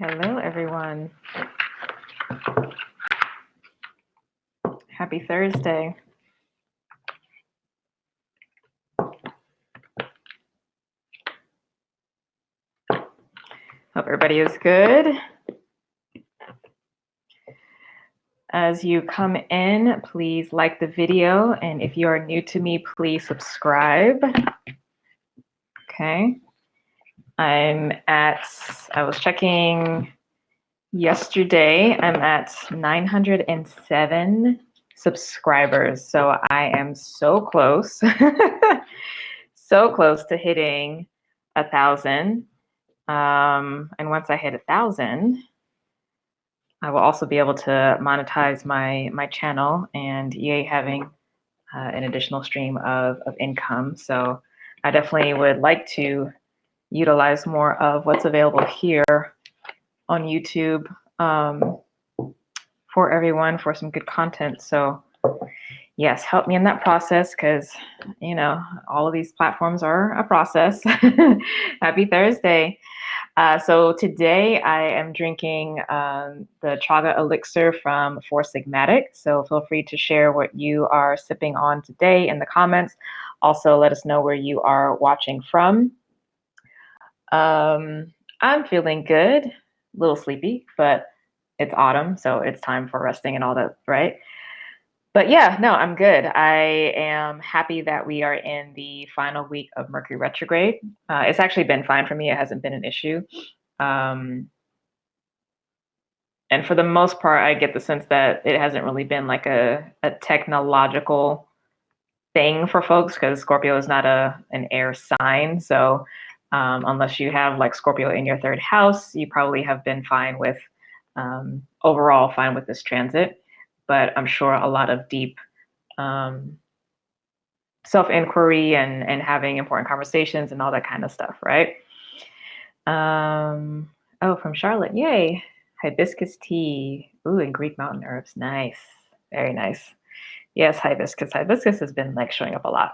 Hello, everyone. Happy Thursday. Hope everybody is good. As you come in, please like the video. And if you are new to me, please subscribe. Okay. I was checking yesterday, I'm at 907 subscribers. So I am so close, so close to hitting 1,000. And once I hit 1,000, I will also be able to monetize my channel and yay, having an additional stream of income. So I definitely would like to utilize more of what's available here on YouTube for everyone, for some good content. So yes, help me in that process, because all of these platforms are a process. Happy Thursday. So today I am drinking the chaga elixir from Four Sigmatic. So feel free to share what you are sipping on today in the comments. Also, let us know where you are watching from. I'm feeling good, a little sleepy, but it's autumn, so it's time for resting and all that, right? But yeah, no, I'm good. I am happy that we are in the final week of Mercury Retrograde. It's actually been fine for me. It hasn't been an issue. And for the most part, I get the sense that it hasn't really been like a technological thing for folks, because Scorpio is not an air sign. So unless you have like Scorpio in your third house, you probably have been fine with, overall fine with this transit. But I'm sure a lot of deep self-inquiry and having important conversations and all that kind of stuff, right? Oh, from Charlotte, yay. Hibiscus tea. Ooh, and Greek mountain herbs. Nice. Very nice. Yes, hibiscus. Hibiscus has been like showing up a lot.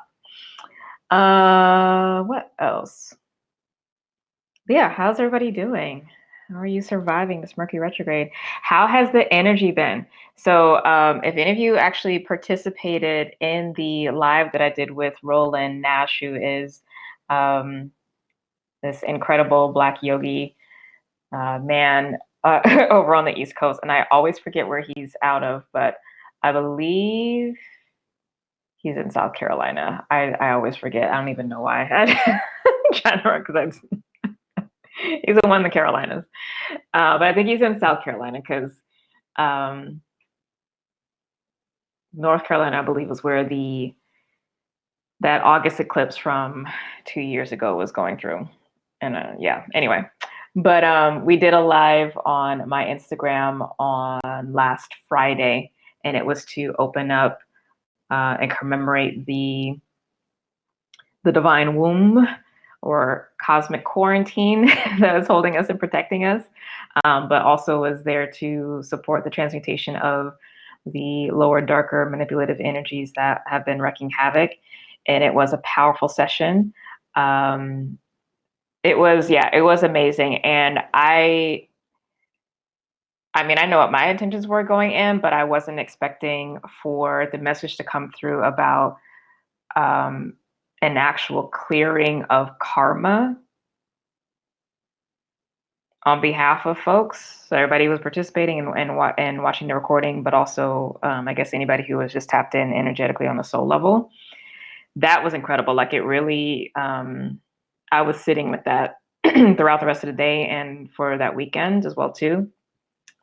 What else? Yeah, how's everybody doing? How are you surviving this Mercury retrograde? How has the energy been? So, if any of you actually participated in the live that I did with Roland Nash, who is this incredible Black yogi man over on the East Coast, and I always forget where he's out of, but I believe he's in South Carolina. I always forget. I don't even know why. I'm trying to remember, because he's the one in the Carolinas. But I think he's in South Carolina, because North Carolina, I believe, was where that August eclipse from 2 years ago was going through. And yeah, anyway. But we did a live on my Instagram on last Friday, and it was to open up and commemorate the divine womb, or cosmic quarantine that is holding us and protecting us, but also was there to support the transmutation of the lower, darker, manipulative energies that have been wreaking havoc. And it was a powerful session. It was amazing. And I mean, I know what my intentions were going in, but I wasn't expecting for the message to come through about an actual clearing of karma on behalf of folks. So everybody was participating and watching the recording, but also, I guess, anybody who was just tapped in energetically on the soul level. That was incredible. Like, it really, I was sitting with that throughout the rest of the day and for that weekend as well, too.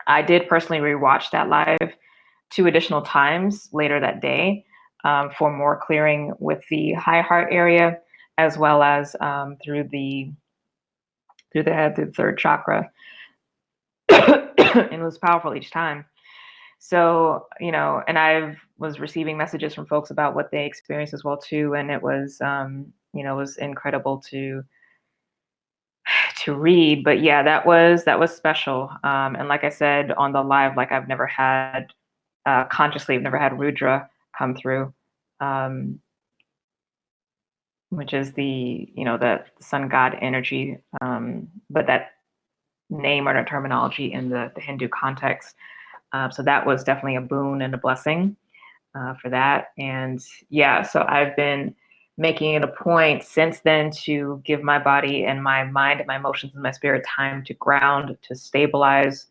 I did personally rewatch that live 2 additional times later that day for more clearing with the high heart area, as well as through the head, through the third chakra. And it was powerful each time. So, and I was receiving messages from folks about what they experienced as well, too. And it was, it was incredible to read. But yeah, that was special. And like I said on the live, like, I've never had consciously, I've never had Rudra come through, which is the, that sun god energy. But that name or terminology in the Hindu context. So that was definitely a boon and a blessing for that. And yeah, so I've been making it a point since then to give my body and my mind and my emotions and my spirit time to ground, to stabilize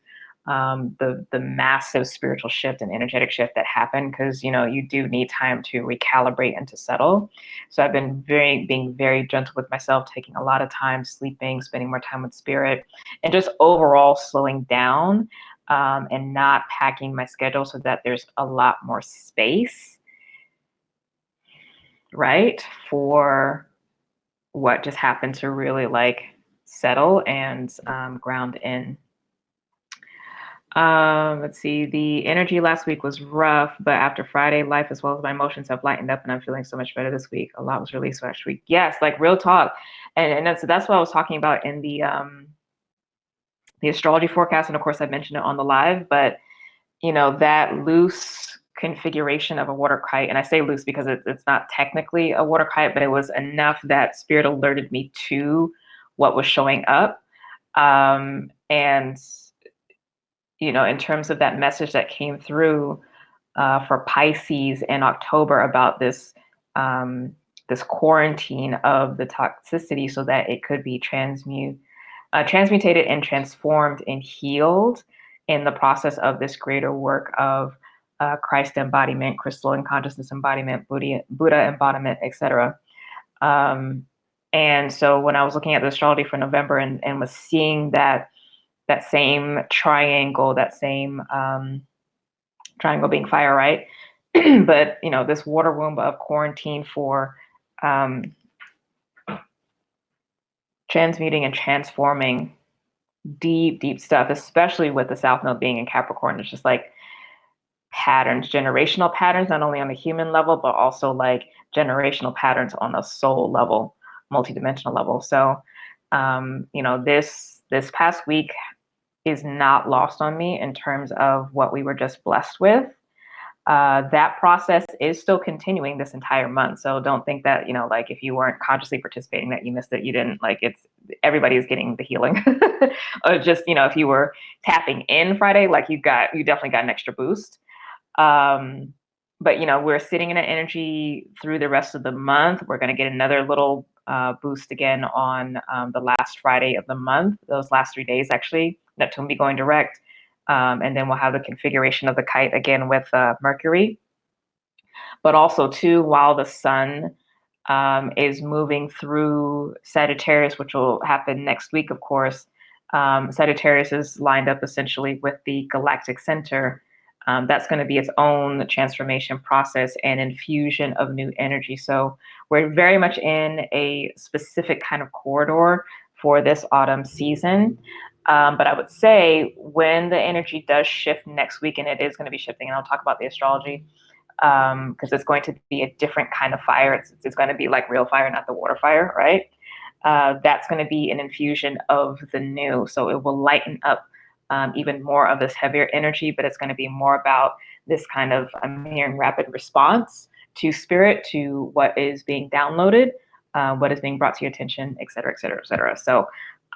the massive spiritual shift and energetic shift that happened, because you do need time to recalibrate and to settle. So I've been being very gentle with myself, taking a lot of time sleeping, spending more time with spirit, and just overall slowing down, and not packing my schedule so that there's a lot more space, right, for what just happened to really like settle and ground in. Let's see. The energy last week was rough, but after Friday, life as well as my emotions have lightened up, and I'm feeling so much better this week. A lot was released last week. Yes, like real talk, and that's what I was talking about in the astrology forecast, and of course I mentioned it on the live. But that loose configuration of a water kite, and I say loose because it's not technically a water kite, but it was enough that spirit alerted me to what was showing up, and in terms of that message that came through for Pisces in October about this quarantine of the toxicity, so that it could be transmutated and transformed and healed in the process of this greater work of Christ embodiment, crystal and consciousness embodiment, Buddha embodiment, etc. And so when I was looking at the astrology for November and was seeing that same triangle, that same triangle being fire, right? But this water womb of quarantine for transmuting and transforming deep stuff, especially with the South Node being in Capricorn. It's just like patterns, generational patterns, not only on the human level, but also like generational patterns on the soul level, multidimensional level. So, this past week is not lost on me in terms of what we were just blessed with. That process is still continuing this entire month. So don't think that, like if you weren't consciously participating that you missed it. You didn't. Like, everybody is getting the healing. Or just, if you were tapping in Friday, like you definitely got an extra boost. But we're sitting in an energy through the rest of the month. We're going to get another little boost again on the last Friday of the month. Those last 3 days, actually, Neptune will be going direct. And then we'll have the configuration of the kite again with Mercury. But also, too, while the sun is moving through Sagittarius, which will happen next week, of course, Sagittarius is lined up essentially with the galactic center. That's going to be its own transformation process and infusion of new energy. So we're very much in a specific kind of corridor for this autumn season. But I would say when the energy does shift next week, and it is going to be shifting, and I'll talk about the astrology, because it's going to be a different kind of fire. It's going to be like real fire, not the water fire, right? That's going to be an infusion of the new. So it will lighten up even more of this heavier energy, but it's going to be more about this kind of, I'm hearing, rapid response to spirit, to what is being downloaded, what is being brought to your attention, et cetera, et cetera, et cetera. So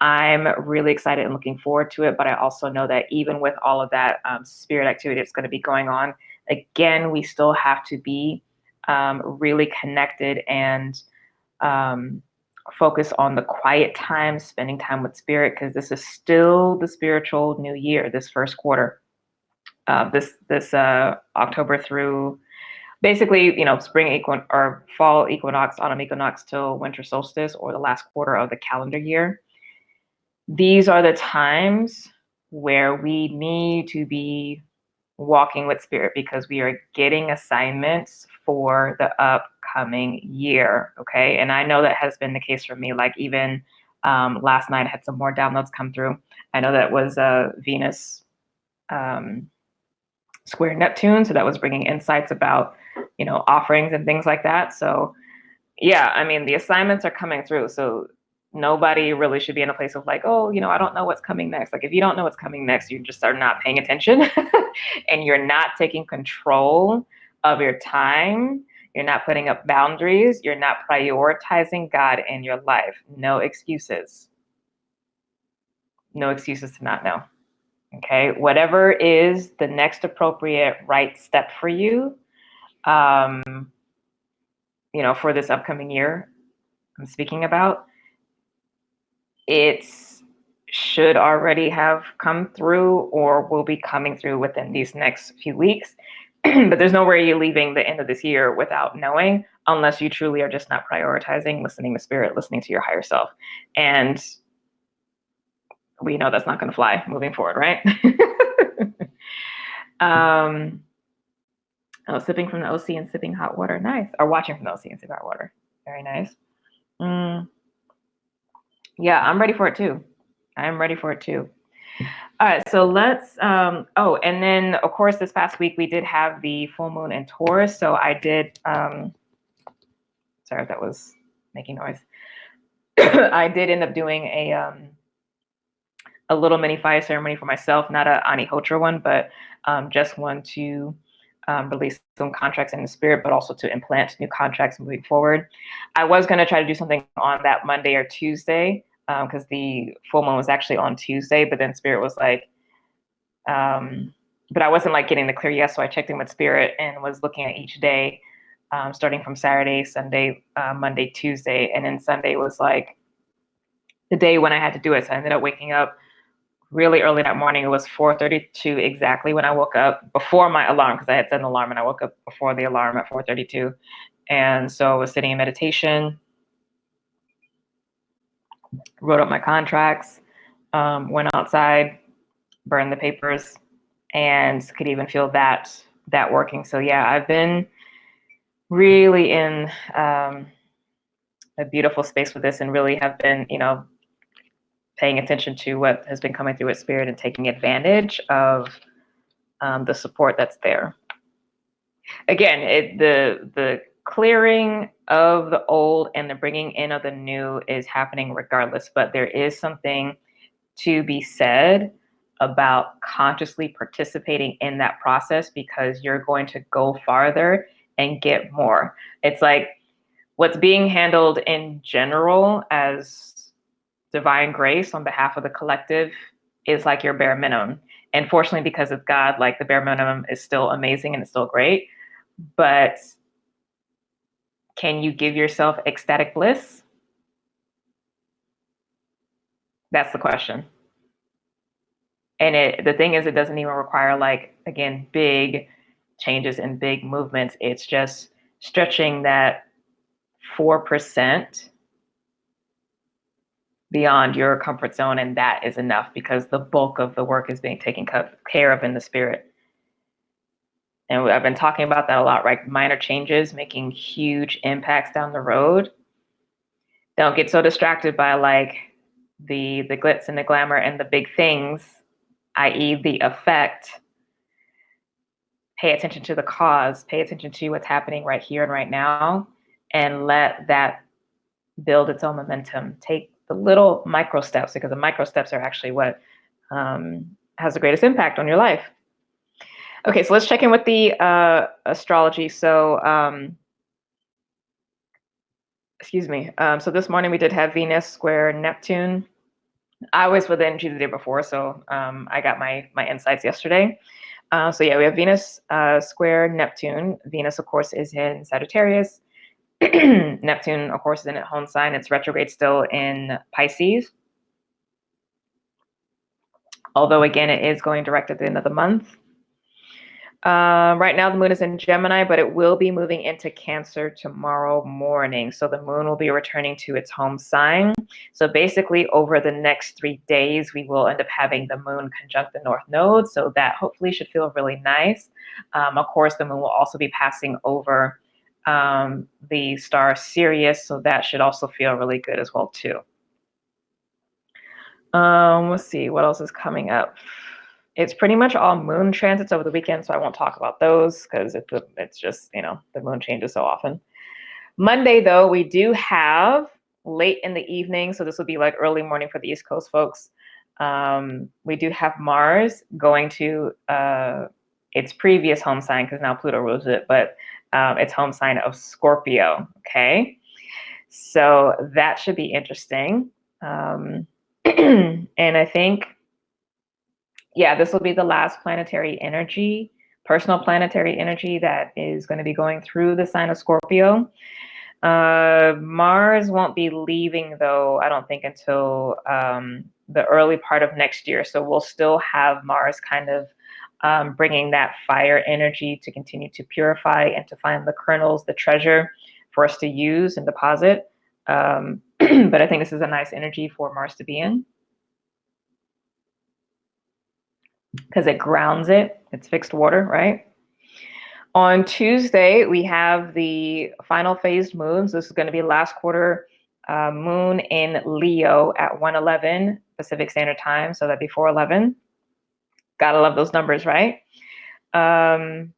I'm really excited and looking forward to it. But I also know that even with all of that spirit activity that's going to be going on, again, we still have to be really connected and focus on the quiet time, spending time with spirit, because this is still the spiritual new year, this first quarter, this October through basically, spring or fall equinox, autumn equinox till winter solstice, or the last quarter of the calendar year. These are the times where we need to be walking with spirit, because we are getting assignments for the upcoming year. Okay. And I know that has been the case for me. Like, even last night I had some more downloads come through. I know that was Venus square Neptune. So that was bringing insights about, offerings and things like that. So yeah, I mean, the assignments are coming through. So nobody really should be in a place of like, oh, I don't know what's coming next. Like, if you don't know what's coming next, you just are not paying attention and you're not taking control of your time. You're not putting up boundaries. You're not prioritizing God in your life. No excuses. No excuses to not know. Okay, whatever is the next appropriate right step for you, for this upcoming year I'm speaking about, it should already have come through or will be coming through within these next few weeks. But there's no way you're leaving the end of this year without knowing, unless you truly are just not prioritizing, listening to spirit, listening to your higher self. And we know that's not going to fly moving forward, right? Sipping from the OC and sipping hot water. Nice. Or watching from the OC and sipping hot water. Very nice. Yeah, I'm ready for it too. I'm ready for it too. All right, so let's, and then of course this past week we did have the full moon in Taurus. So I did, sorry if that was making noise. I did end up doing a little mini fire ceremony for myself, not a Anihotra one, but just one to release some contracts in the spirit, but also to implant new contracts moving forward. I was going to try to do something on that Monday or Tuesday, because the full moon was actually on Tuesday, but then spirit was like, but I wasn't like getting the clear yes. So I checked in with spirit and was looking at each day, starting from Saturday, Sunday, Monday, Tuesday. And then Sunday was like the day when I had to do it. So I ended up waking up really early that morning. It was 4:32 exactly when I woke up, before my alarm, because I had set an alarm, and I woke up before the alarm at 4:32. And so I was sitting in meditation, wrote up my contracts, went outside, burned the papers, and could even feel that working. So yeah, I've been really in a beautiful space with this, and really have been, paying attention to what has been coming through with spirit and taking advantage of the support that's there. Again, the clearing of the old and the bringing in of the new is happening regardless, but there is something to be said about consciously participating in that process, because you're going to go farther and get more. It's like what's being handled in general as divine grace on behalf of the collective is like your bare minimum. And fortunately, because of God, like the bare minimum is still amazing and it's still great. But can you give yourself ecstatic bliss? That's the question. And the thing is, it doesn't even require, like, again, big changes and big movements. It's just stretching that 4% beyond your comfort zone. And that is enough, because the bulk of the work is being taken care of in the spirit. And I've been talking about that a lot, right? Minor changes making huge impacts down the road. Don't get so distracted by like the glitz and the glamour and the big things, i.e. the effect. Pay attention to the cause, pay attention to what's happening right here and right now, and let that build its own momentum. Take the little micro steps, because the micro steps are actually what has the greatest impact on your life. Okay, so let's check in with the astrology. So, excuse me. So this morning we did have Venus square Neptune. I was with the energy the day before, so I got my insights yesterday. So yeah, we have Venus square Neptune. Venus, of course, is in Sagittarius. Neptune, of course, is in its home sign. It's retrograde still in Pisces. Although, again, it is going direct at the end of the month. Right now, the moon is in Gemini, but it will be moving into Cancer tomorrow morning. So the moon will be returning to its home sign. So basically, over the next 3 days, we will end up having the moon conjunct the North Node. So that hopefully should feel really nice. Of course, the moon will also be passing over the star Sirius. So that should also feel really good as well, too. Let's see, what else is coming up? It's pretty much all moon transits over the weekend, so I won't talk about those because it's just, the moon changes so often. Monday, though, we do have late in the evening, so this will be like early morning for the East Coast folks. We do have Mars going to its previous home sign, because now Pluto rules it, but its home sign of Scorpio, okay? So that should be interesting. And I think, yeah, this will be the last planetary energy, personal planetary energy that is going to be going through the sign of Scorpio. Mars won't be leaving, though, I don't think, until the early part of next year. So we'll still have Mars kind of bringing that fire energy to continue to purify and to find the kernels, the treasure for us to use and deposit. But I think this is a nice energy for Mars to be in, because it grounds it. It's fixed water, right? On Tuesday, we have the final phased moons. This is going to be last quarter moon in Leo at 1:11 Pacific Standard Time. So that'd be 4:11. Gotta love those numbers, right? And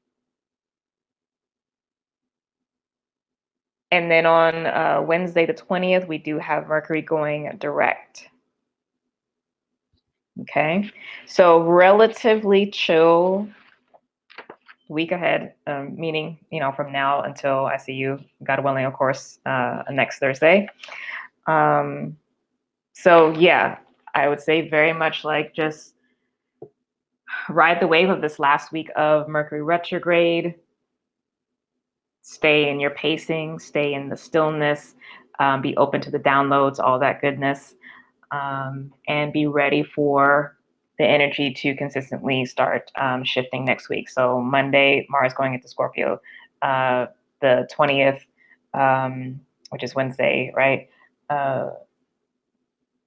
then on Wednesday, the 20th, we do have Mercury going direct. Okay, so relatively chill week ahead, meaning, from now until I see you, God willing, of course, next Thursday. So yeah, I would say very much like just ride the wave of this last week of Mercury retrograde. Stay in your pacing, stay in the stillness, be open to the downloads, all that goodness, and be ready for the energy to consistently start shifting next week. So Monday, Mars going into Scorpio, the 20th, which is Wednesday, right?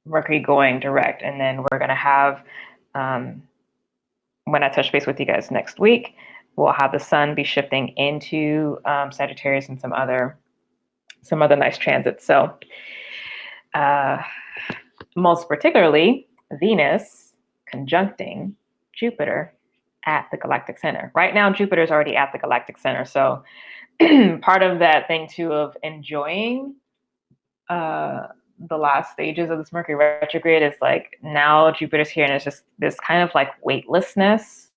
Mercury going direct. And then we're going to have, when I touch base with you guys next week, we'll have the sun be shifting into Sagittarius and some other nice transits. So most particularly, Venus conjuncting Jupiter at the galactic center. Right now, Jupiter is already at the galactic center. So part of that thing too of enjoying the last stages of this Mercury retrograde is like, now Jupiter's here and it's just this kind of like weightlessness.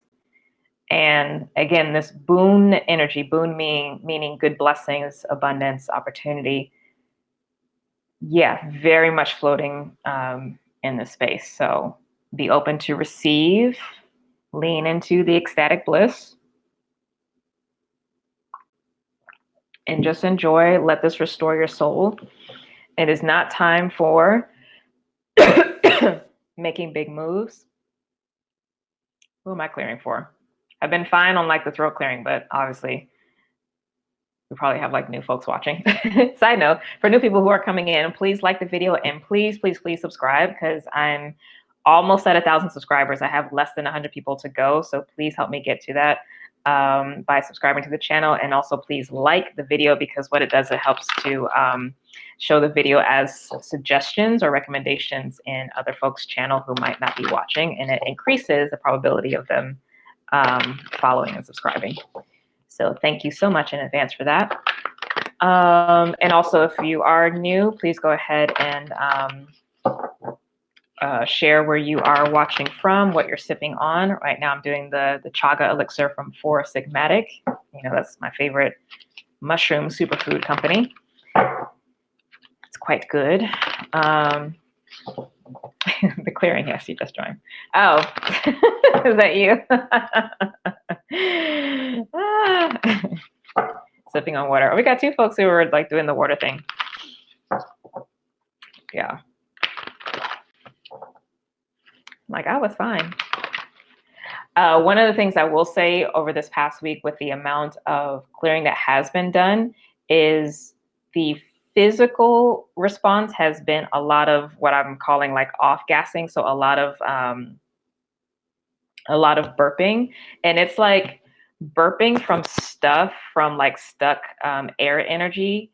And again, this boon energy, boon meaning good blessings, abundance, opportunity. Yeah, very much floating in this space. So be open to receive, lean into the ecstatic bliss, and just enjoy. Let this restore your soul. It is not time for making big moves. Who am I clearing for? I've been fine on like the throat clearing, but obviously we probably have like new folks watching. Side note, for new people who are coming in, please like the video and please subscribe, because I'm almost at 1,000 subscribers. I have less than 100 people to go. So please help me get to that by subscribing to the channel. And also please like the video, because what it does, it helps to show the video as suggestions or recommendations in other folks' channel who might not be watching. And it increases the probability of them following and subscribing. So thank you so much in advance for that. And also, if you are new, please go ahead and share where you are watching from, what you're sipping on. Right now I'm doing the chaga elixir from Four Sigmatic. That's my favorite mushroom superfood company. It's quite good. The clearing, yes, you just joined. Oh, is that you? Sipping on water. We got two folks who were like doing the water thing. Yeah. Like, I was fine. One of the things I will say over this past week with the amount of clearing that has been done is the physical response has been a lot of what I'm calling like off gassing. So a lot of burping, and it's like burping from stuff, from like stuck air energy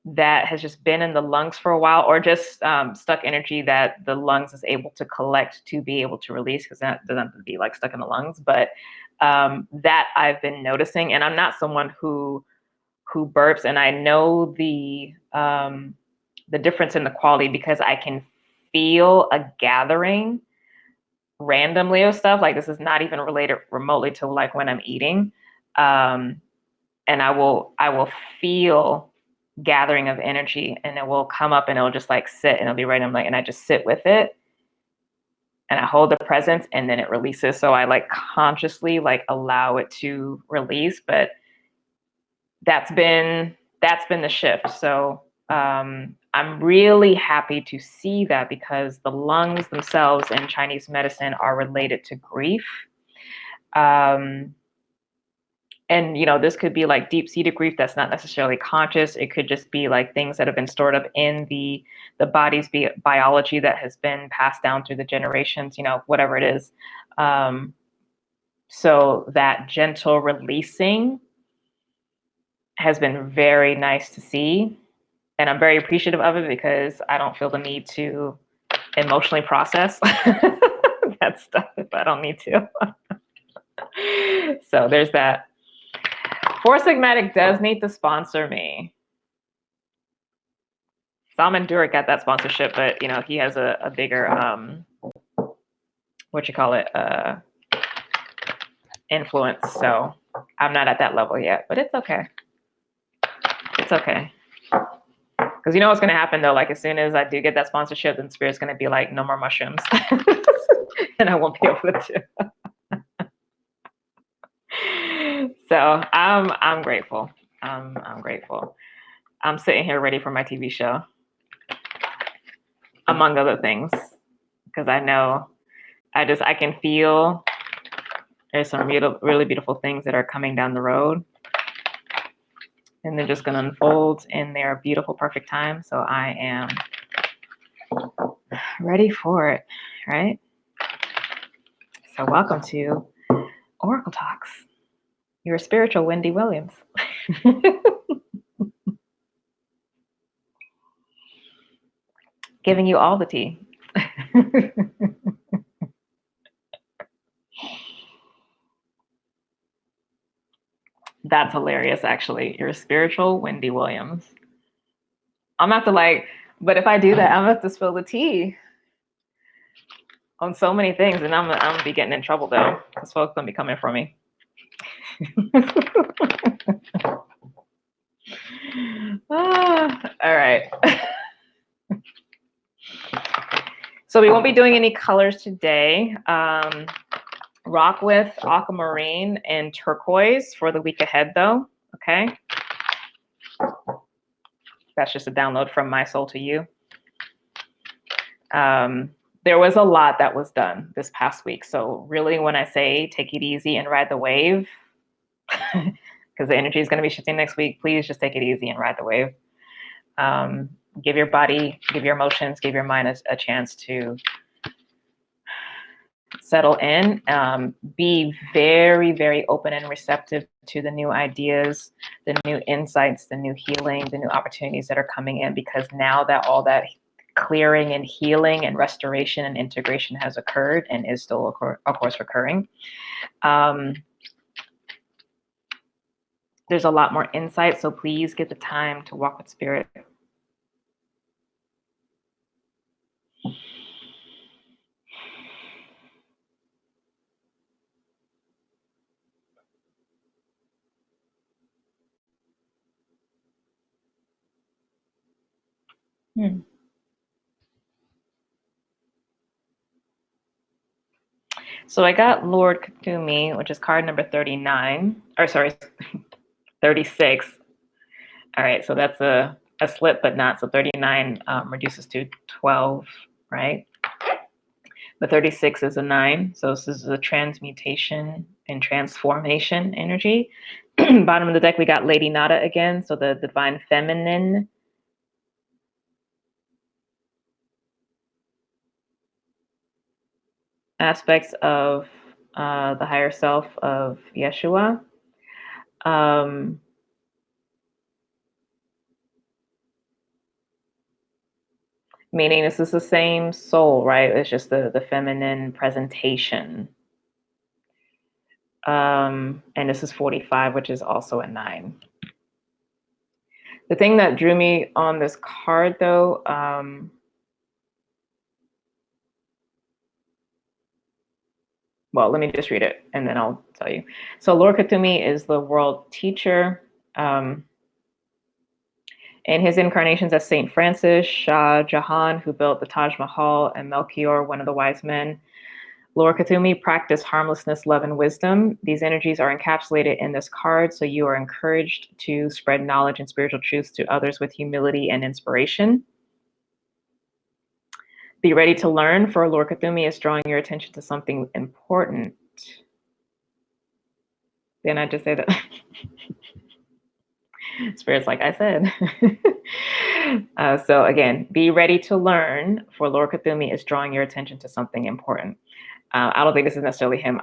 that has just been in the lungs for a while, or just stuck energy that the lungs is able to collect to be able to release, because that doesn't have to be like stuck in the lungs. But that I've been noticing, and I'm not someone who burps, and I know the difference in the quality, because I can feel a gathering randomly of stuff. Like, this is not even related remotely to like when I'm eating, and I will feel gathering of energy, and it will come up and it'll just like sit, and it'll be right. I'm like, and I just sit with it, and I hold the presence, and then it releases. So I like consciously like allow it to release, but that's been the shift. So I'm really happy to see that, because the lungs themselves in Chinese medicine are related to grief. And this could be like deep-seated grief that's not necessarily conscious. It could just be like things that have been stored up in the body's biology that has been passed down through the generations, whatever it is. So that gentle releasing has been very nice to see. And I'm very appreciative of it, because I don't feel the need to emotionally process that stuff if I don't need to. So there's that. Four Sigmatic does need to sponsor me. Salman Durek got that sponsorship, but he has a bigger influence. So I'm not at that level yet, but it's okay. It's okay. Because what's going to happen though? Like as soon as I do get that sponsorship, then Spirit's going to be like, no more mushrooms, and I won't be able to. So I'm grateful. I'm grateful. I'm sitting here ready for my TV show, among other things, because I know I can feel there's some really beautiful things that are coming down the road, and they're just going to unfold in their beautiful, perfect time. So I am ready for it, right? So welcome to Oracle Talks, your spiritual Wendy Williams. Giving you all the tea. That's hilarious, actually. Your spiritual Wendy Williams. I'm not to but if I do that, I'm gonna have to spill the tea on so many things, and I'm gonna be getting in trouble though, because folks gonna be coming for me. All right. So we won't be doing any colors today. Rock with aquamarine and turquoise for the week ahead though, okay? That's just a download from my soul to you. There was a lot that was done this past week. So really when I say take it easy and ride the wave, because the energy is going to be shifting next week, please just take it easy and ride the wave. Give your body, give your emotions, give your mind a chance to settle in. Be very, very open and receptive to the new ideas, the new insights, the new healing, the new opportunities that are coming in, because now that all that clearing and healing and restoration and integration has occurred and is still, of course, occurring, there's a lot more insight. So please get the time to walk with Spirit. So I got Lord Katumi, which is card number 39, or sorry, 36. All right, so that's a slip, but not. So 39 reduces to 12, right? But 36 is a 9. So this is a transmutation and transformation energy. Bottom of the deck, we got Lady Nada again. So the divine feminine. Aspects of the higher self of Yeshua. Meaning this is the same soul, right? It's just the feminine presentation. And this is 45, which is also a 9. The thing that drew me on this card, though, well, let me just read it, and then I'll tell you. So Lord Katumi is the world teacher. In his incarnations as Saint Francis, Shah Jahan, who built the Taj Mahal, and Melchior, one of the wise men, Lord Cthulhu, practice harmlessness, love, and wisdom. These energies are encapsulated in this card, so you are encouraged to spread knowledge and spiritual truths to others with humility and inspiration. Be ready to learn, for Lord Cthulhu is drawing your attention to something important. Then I just say that. Spirit's like I said. So again, be ready to learn, for Lord Cthulhu is drawing your attention to something important. I don't think this is necessarily him.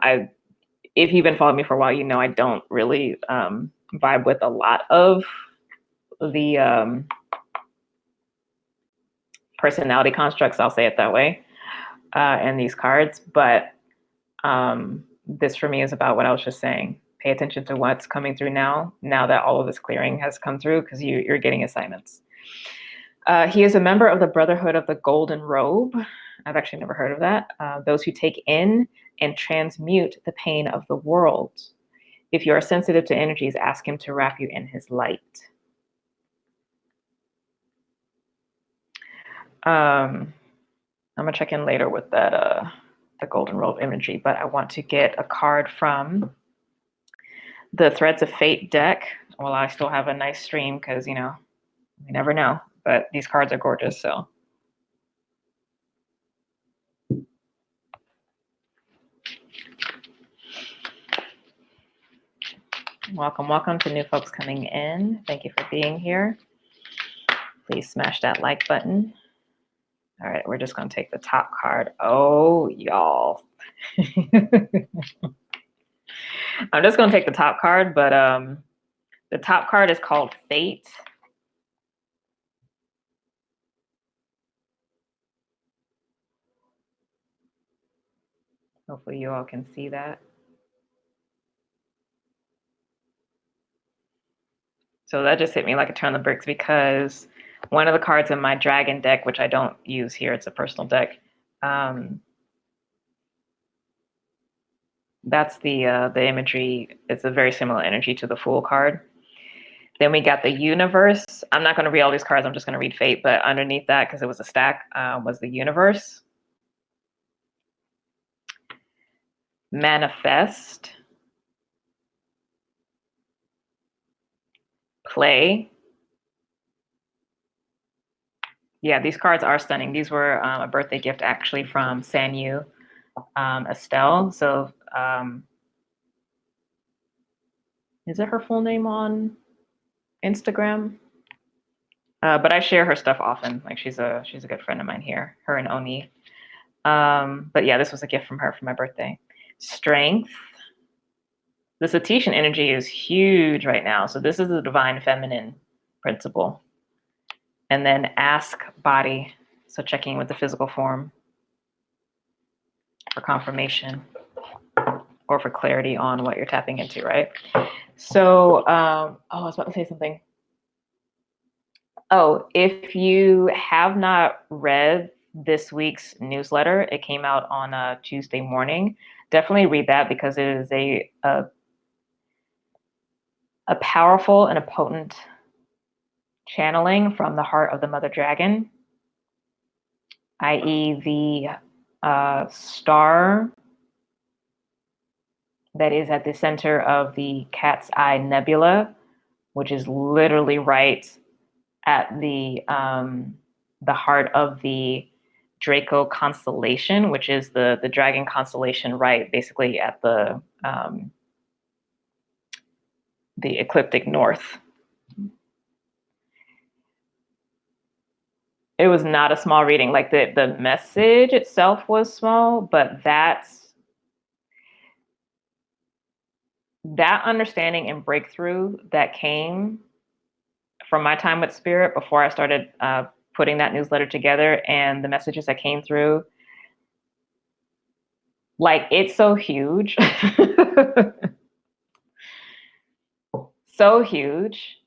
If you've been following me for a while, you know I don't really vibe with a lot of the personality constructs, I'll say it that way, and these cards. But this for me is about what I was just saying. Pay attention to what's coming through now that all of this clearing has come through, because you're getting assignments. He is a member of the Brotherhood of the Golden Robe. I've actually never heard of that. Those who take in and transmute the pain of the world. If you are sensitive to energies, ask him to wrap you in his light. I'm gonna check in later with that the Golden Robe imagery, but I want to get a card from the Threads of Fate deck. Well, I still have a nice stream, because you know, you never know, but these cards are gorgeous. So welcome to new folks coming in. Thank you for being here. Please smash that like button. All right, we're just gonna take the top card. Oh, y'all. I'm just gonna take the top card, but the top card is called Fate. Hopefully you all can see that. So that just hit me like a ton of bricks, because one of the cards in my dragon deck, which I don't use here, it's a personal deck, that's the imagery. It's a very similar energy to the Fool card. Then we got the Universe. I'm not going to read all these cards. I'm just going to read Fate. But underneath that, because it was a stack, was the Universe. Manifest. Play. Yeah, these cards are stunning. These were a birthday gift actually from Sanyu Estelle. So is it her full name on Instagram? But I share her stuff often. Like she's a good friend of mine here, her and Oni. But yeah, this was a gift from her for my birthday. Strength. The Satitian energy is huge right now. So this is the divine feminine principle. And then ask body. So checking with the physical form for confirmation or for clarity on what you're tapping into, right? So, I was about to say something. Oh, if you have not read this week's newsletter, it came out on a Tuesday morning. Definitely read that, because it is a powerful and a potent channeling from the heart of the Mother Dragon, i.e. the star that is at the center of the Cat's Eye Nebula, which is literally right at the heart of the Draco constellation, which is the dragon constellation, right basically at the ecliptic north. It was not a small reading. Like the message itself was small, but that understanding and breakthrough that came from my time with Spirit before I started putting that newsletter together, and the messages that came through, like, it's so huge. So huge.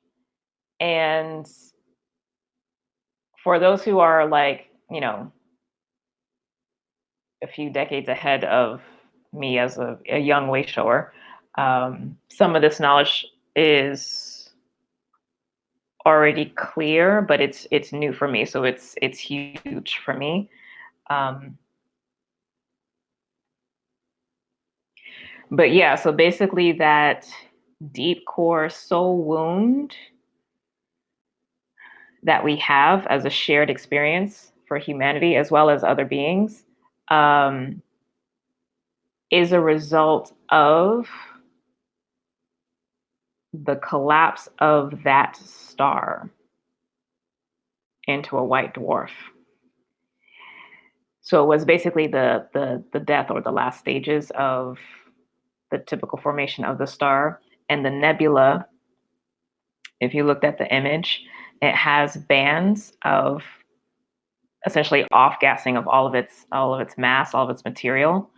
And for those who are like, you know, a few decades ahead of me as a young way shower, some of this knowledge is already clear, but it's new for me. So it's huge for me. But yeah, so basically that deep core soul wound that we have as a shared experience for humanity as well as other beings, um, is a result of the collapse of that star into a white dwarf. So it was basically the death or the last stages of the typical formation of the star. And the nebula, if you looked at the image, it has bands of essentially off gassing of all of its mass, all of its material.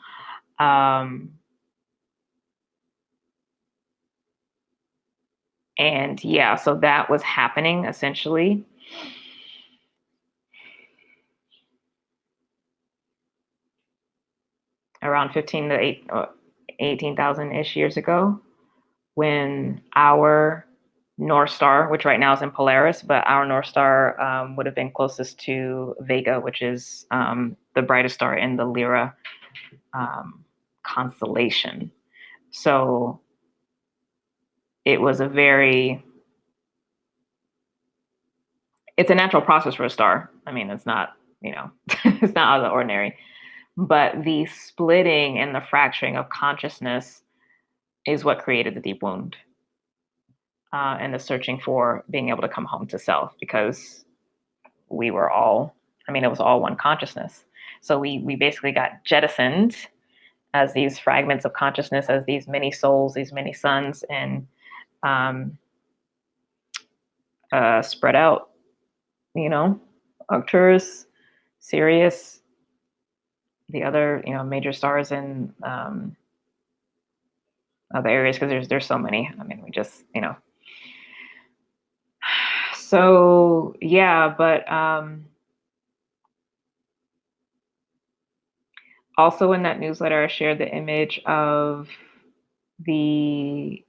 And yeah, so that was happening essentially around 15 to 18,000 ish years ago, when our North Star, which right now is in Polaris, but our North Star would have been closest to Vega, which is the brightest star in the Lyra constellation. So it was it's a natural process for a star. I mean, it's not, it's not out of the ordinary. But the splitting and the fracturing of consciousness is what created the deep wound, and the searching for being able to come home to self, because we were all, it was all one consciousness. So we basically got jettisoned as these fragments of consciousness, as these many souls, these many suns, and spread out, Arcturus, Sirius, the other, major stars in other areas, because there's so many. We just, so yeah, but also in that newsletter, I shared the image of the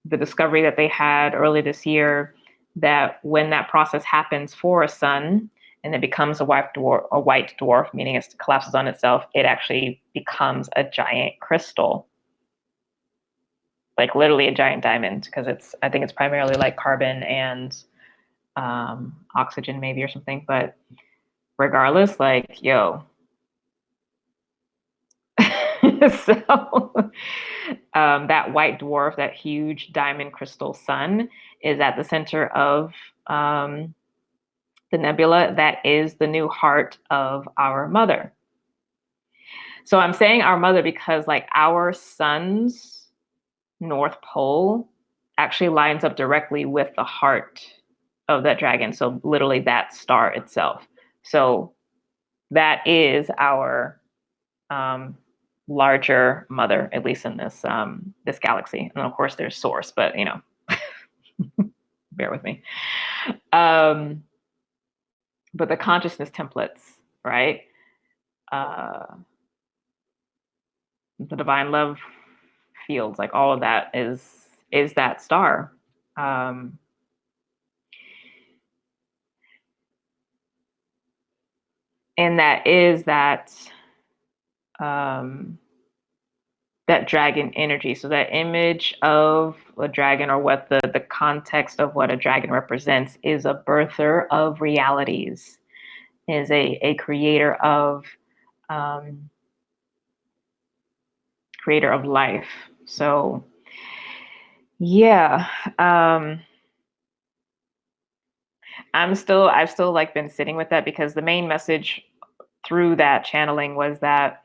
discovery that they had early this year, that when that process happens for a sun and it becomes a white dwarf, meaning it collapses on itself, it actually becomes a giant crystal, like literally a giant diamond, because I think it's primarily like carbon and oxygen maybe or something. But regardless, like, yo. So that white dwarf, that huge diamond crystal sun, is at the center of the nebula. That is the new heart of our mother. So I'm saying our mother because, like, our sun's North Pole actually lines up directly with the heart of that dragon. So literally that star itself. So that is our larger mother, at least in this galaxy. And of course there's source, but bear with me. But the consciousness templates, right? The divine love fields, like all of that is that star. And that is that that dragon energy. So that image of a dragon, or what the context of what a dragon represents, is a birther of realities, is a creator of life. So yeah, I've still like been sitting with that, because the main message through that channeling was that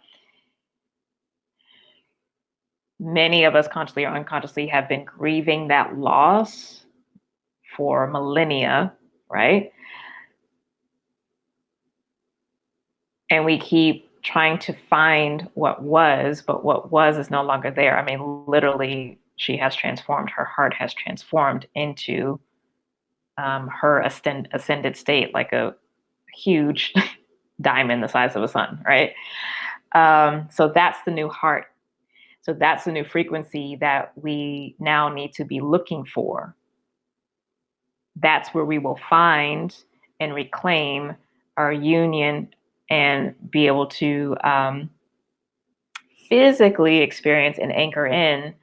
many of us, consciously or unconsciously, have been grieving that loss for millennia, right? And we keep trying to find what was, but what was is no longer there. Literally, she has transformed, her heart has transformed into her ascended state, like a huge diamond the size of a sun, right? So that's the new heart. So that's the new frequency that we now need to be looking for. That's where we will find and reclaim our union and be able to physically experience and anchor in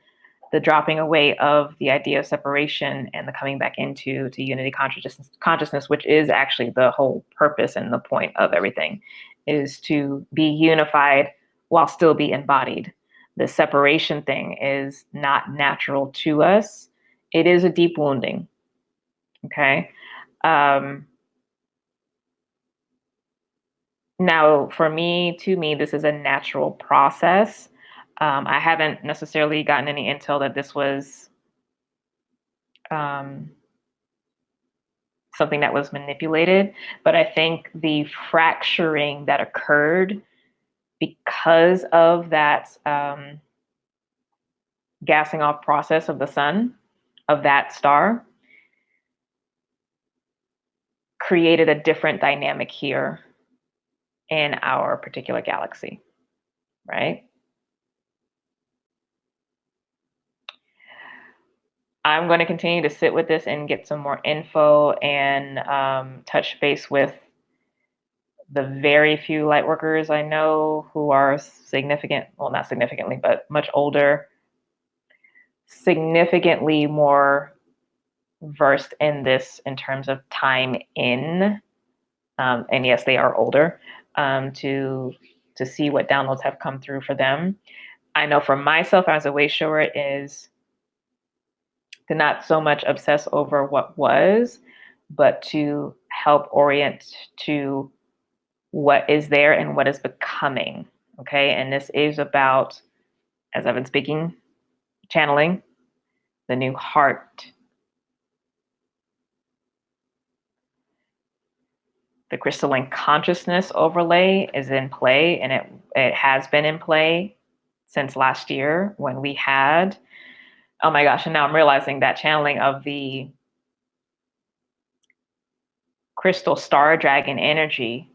the dropping away of the idea of separation and the coming back into unity consciousness, which is actually the whole purpose and the point of everything, is to be unified while still be embodied. The separation thing is not natural to us. It is a deep wounding. Okay. Now, to me, this is a natural process. I haven't necessarily gotten any intel that this was something that was manipulated, but I think the fracturing that occurred because of that gassing off process of the sun, of that star, created a different dynamic here in our particular galaxy, right? I'm going to continue to sit with this and get some more info and touch base with the very few light workers I know who are significant, well, not significantly, but much older, significantly more versed in this in terms of time in, and yes, they are older, to see what downloads have come through for them. I know for myself as a way shower is to not so much obsess over what was, but to help orient to what is there and what is becoming. Okay. And this is about, as I've been speaking, channeling the new heart. The crystalline consciousness overlay is in play, and it has been in play since last year when we had, oh my gosh, and now I'm realizing that channeling of the crystal star dragon energy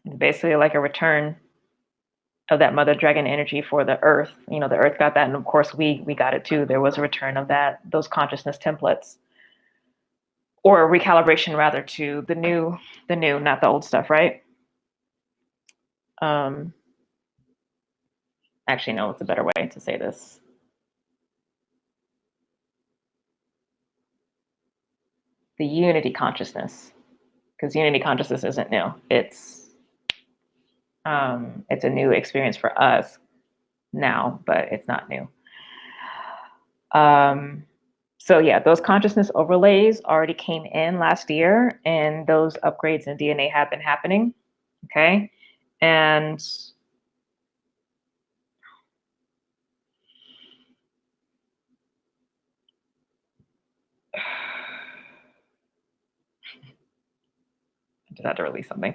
is basically like a return of that mother dragon energy for the earth. You know, the earth got that, and of course we got it too. There was a return of those consciousness templates, or a recalibration rather, to the new, not the old stuff, right? Actually, no, it's a better way to say this. The unity consciousness, because unity consciousness isn't new. It's a new experience for us now, but it's not new. So yeah, those consciousness overlays already came in last year, and those upgrades in DNA have been happening. Okay, and I just had to release something.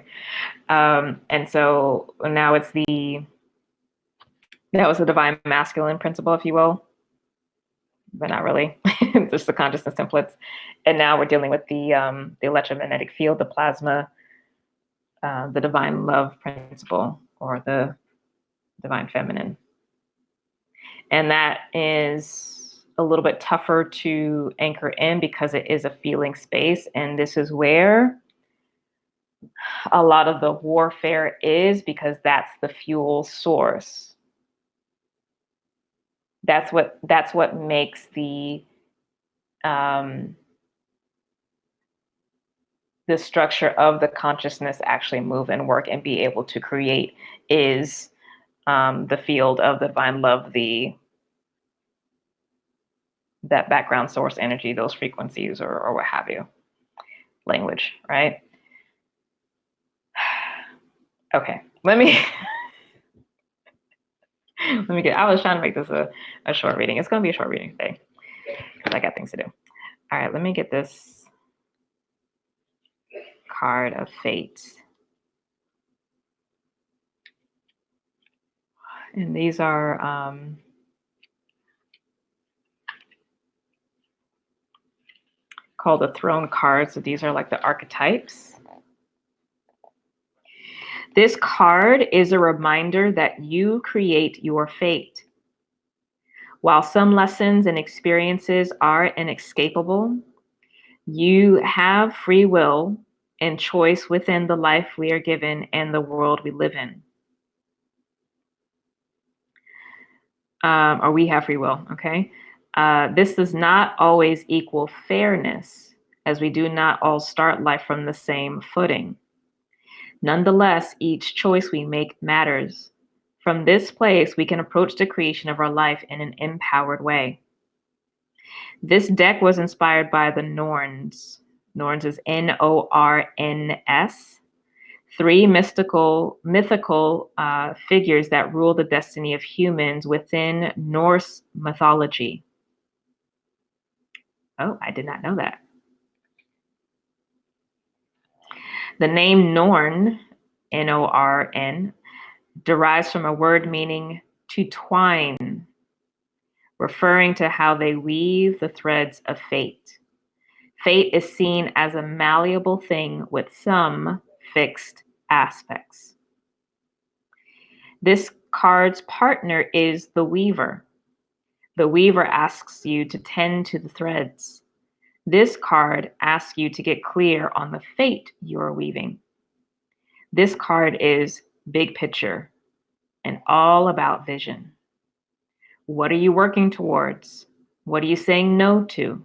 And so now that was the divine masculine principle, if you will, but not really, just the consciousness templates. And now we're dealing with the electromagnetic field, the plasma, the divine love principle, or the divine feminine. And that is a little bit tougher to anchor in because it is a feeling space. And this is where a lot of the warfare is, because that's the fuel source. That's what makes the structure of the consciousness actually move and work and be able to create, is the field of the divine love, that background source energy, those frequencies, or what have you, language, right? Okay, let me get, I was trying to make this a short reading. It's going to be a short reading today because I got things to do. All right, let me get this card of fate. And these are called the throne cards. So these are like the archetypes. This card is a reminder that you create your fate. While some lessons and experiences are inescapable, you have free will and choice within the life we are given and the world we live in. Or we have free will, okay? This does not always equal fairness, as we do not all start life from the same footing. Nonetheless, each choice we make matters. From this place, we can approach the creation of our life in an empowered way. This deck was inspired by the Norns. Norns is Norns, 3 mythical figures that rule the destiny of humans within Norse mythology. Oh, I did not know that. The name Norn, Norn, derives from a word meaning to twine, referring to how they weave the threads of fate. Fate is seen as a malleable thing with some fixed aspects. This card's partner is the weaver. The weaver asks you to tend to the threads. This card asks you to get clear on the fate you are weaving. This card is big picture and all about vision. What are you working towards? What are you saying no to?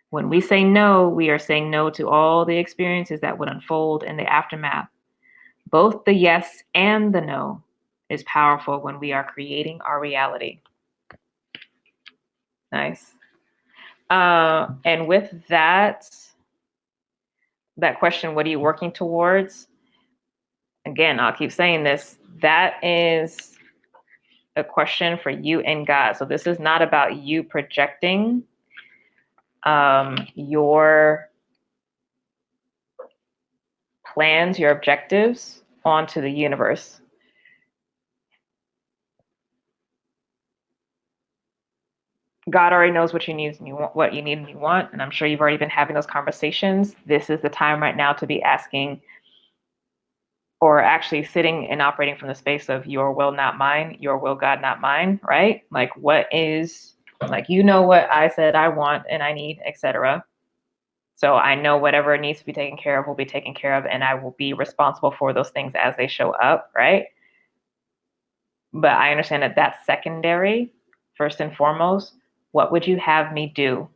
When we say no, we are saying no to all the experiences that would unfold in the aftermath. Both the yes and the no is powerful when we are creating our reality. Nice. And with that question, what are you working towards? Again, I'll keep saying this. That is a question for you and God. So this is not about you projecting your plans, your objectives onto the universe. God already knows what you need and you want, and I'm sure you've already been having those conversations. This is the time right now to be asking, or actually sitting and operating from the space of your will, not mine, your will, God, not mine, right? Like what is, like, you know what I said I want and I need, etc. So I know whatever needs to be taken care of will be taken care of, and I will be responsible for those things as they show up, right? But I understand that that's secondary. First and foremost, what would you have me do?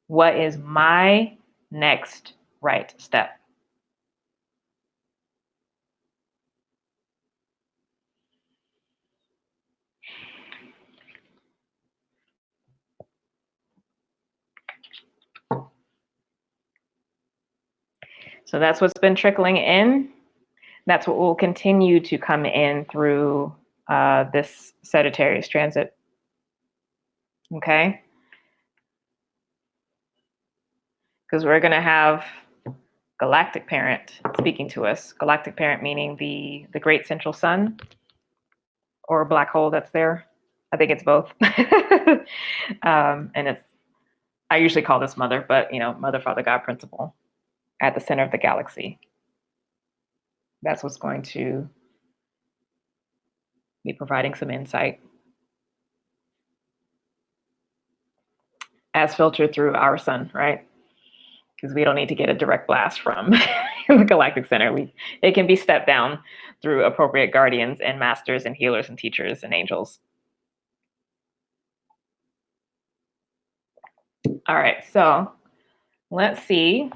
What is my next right step? So that's what's been trickling in. That's what will continue to come in through this Sagittarius transit. Okay? Because we're going to have galactic parent speaking to us. Galactic parent meaning the great central sun or black hole that's there. I think it's both. And it's, I usually call this mother, but mother, father, God principle at the center of the galaxy. That's what's going to be providing some insight as filtered through our sun, right? Because we don't need to get a direct blast from the galactic center. It can be stepped down through appropriate guardians and masters and healers and teachers and angels. All right, so let's see.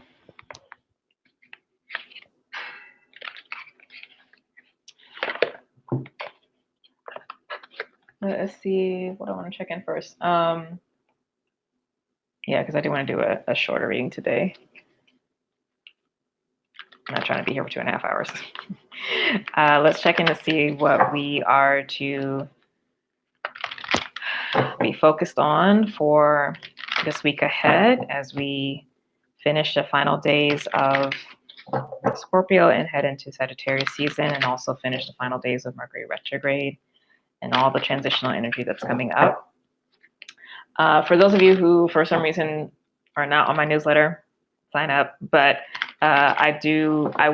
Let's see what I want to check in first. Yeah, because I do want to do a shorter reading today. I'm not trying to be here for 2.5 hours. Let's check in to see what we are to be focused on for this week ahead as we finish the final days of Scorpio and head into Sagittarius season, and also finish the final days of Mercury Retrograde and all the transitional energy that's coming up. For those of you who, for some reason, are not on my newsletter, sign up. But I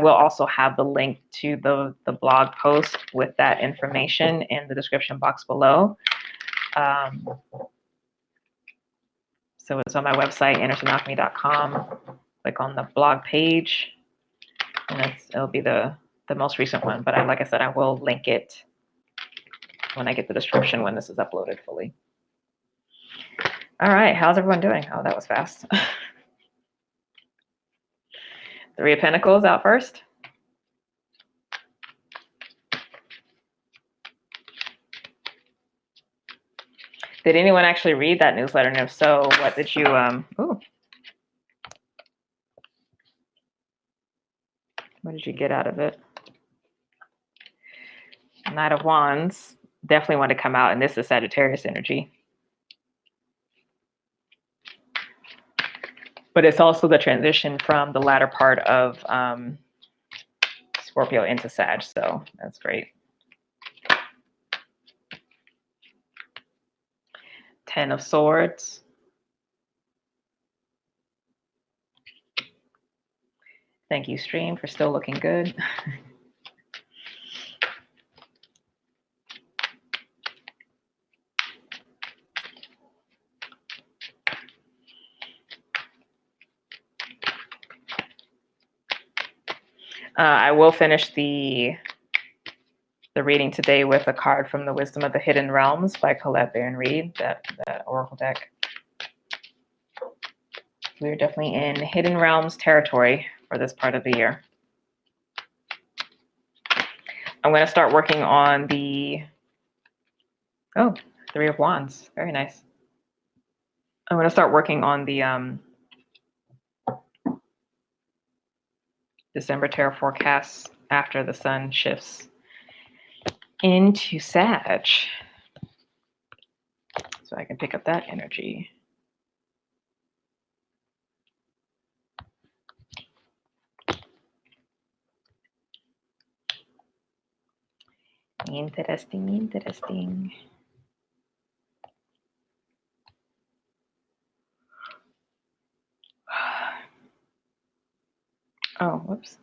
will also have the link to the blog post with that information in the description box below. So it's on my website, energynalchemy.com. Click on the blog page, and it'll be the most recent one. But like I said, I will link it when I get the description when this is uploaded fully. All right, how's everyone doing? Oh, that was fast. Three of Pentacles out first. Did anyone actually read that newsletter? And if so, what did you, what did you get out of it? Knight of Wands definitely want to come out, and this is Sagittarius energy. But it's also the transition from the latter part of Scorpio into Sag, so that's great. 10 of Swords. Thank you, stream, for still looking good. I will finish the reading today with a card from the Wisdom of the Hidden Realms by Colette Baron Reed, that Oracle deck. We're definitely in Hidden Realms territory for this part of the year. I'm going to start working on the, Three of Wands. Very nice. I'm going to start working on the December tarot forecasts after the sun shifts into Sag, so I can pick up that energy. Interesting, interesting. Oh, whoops.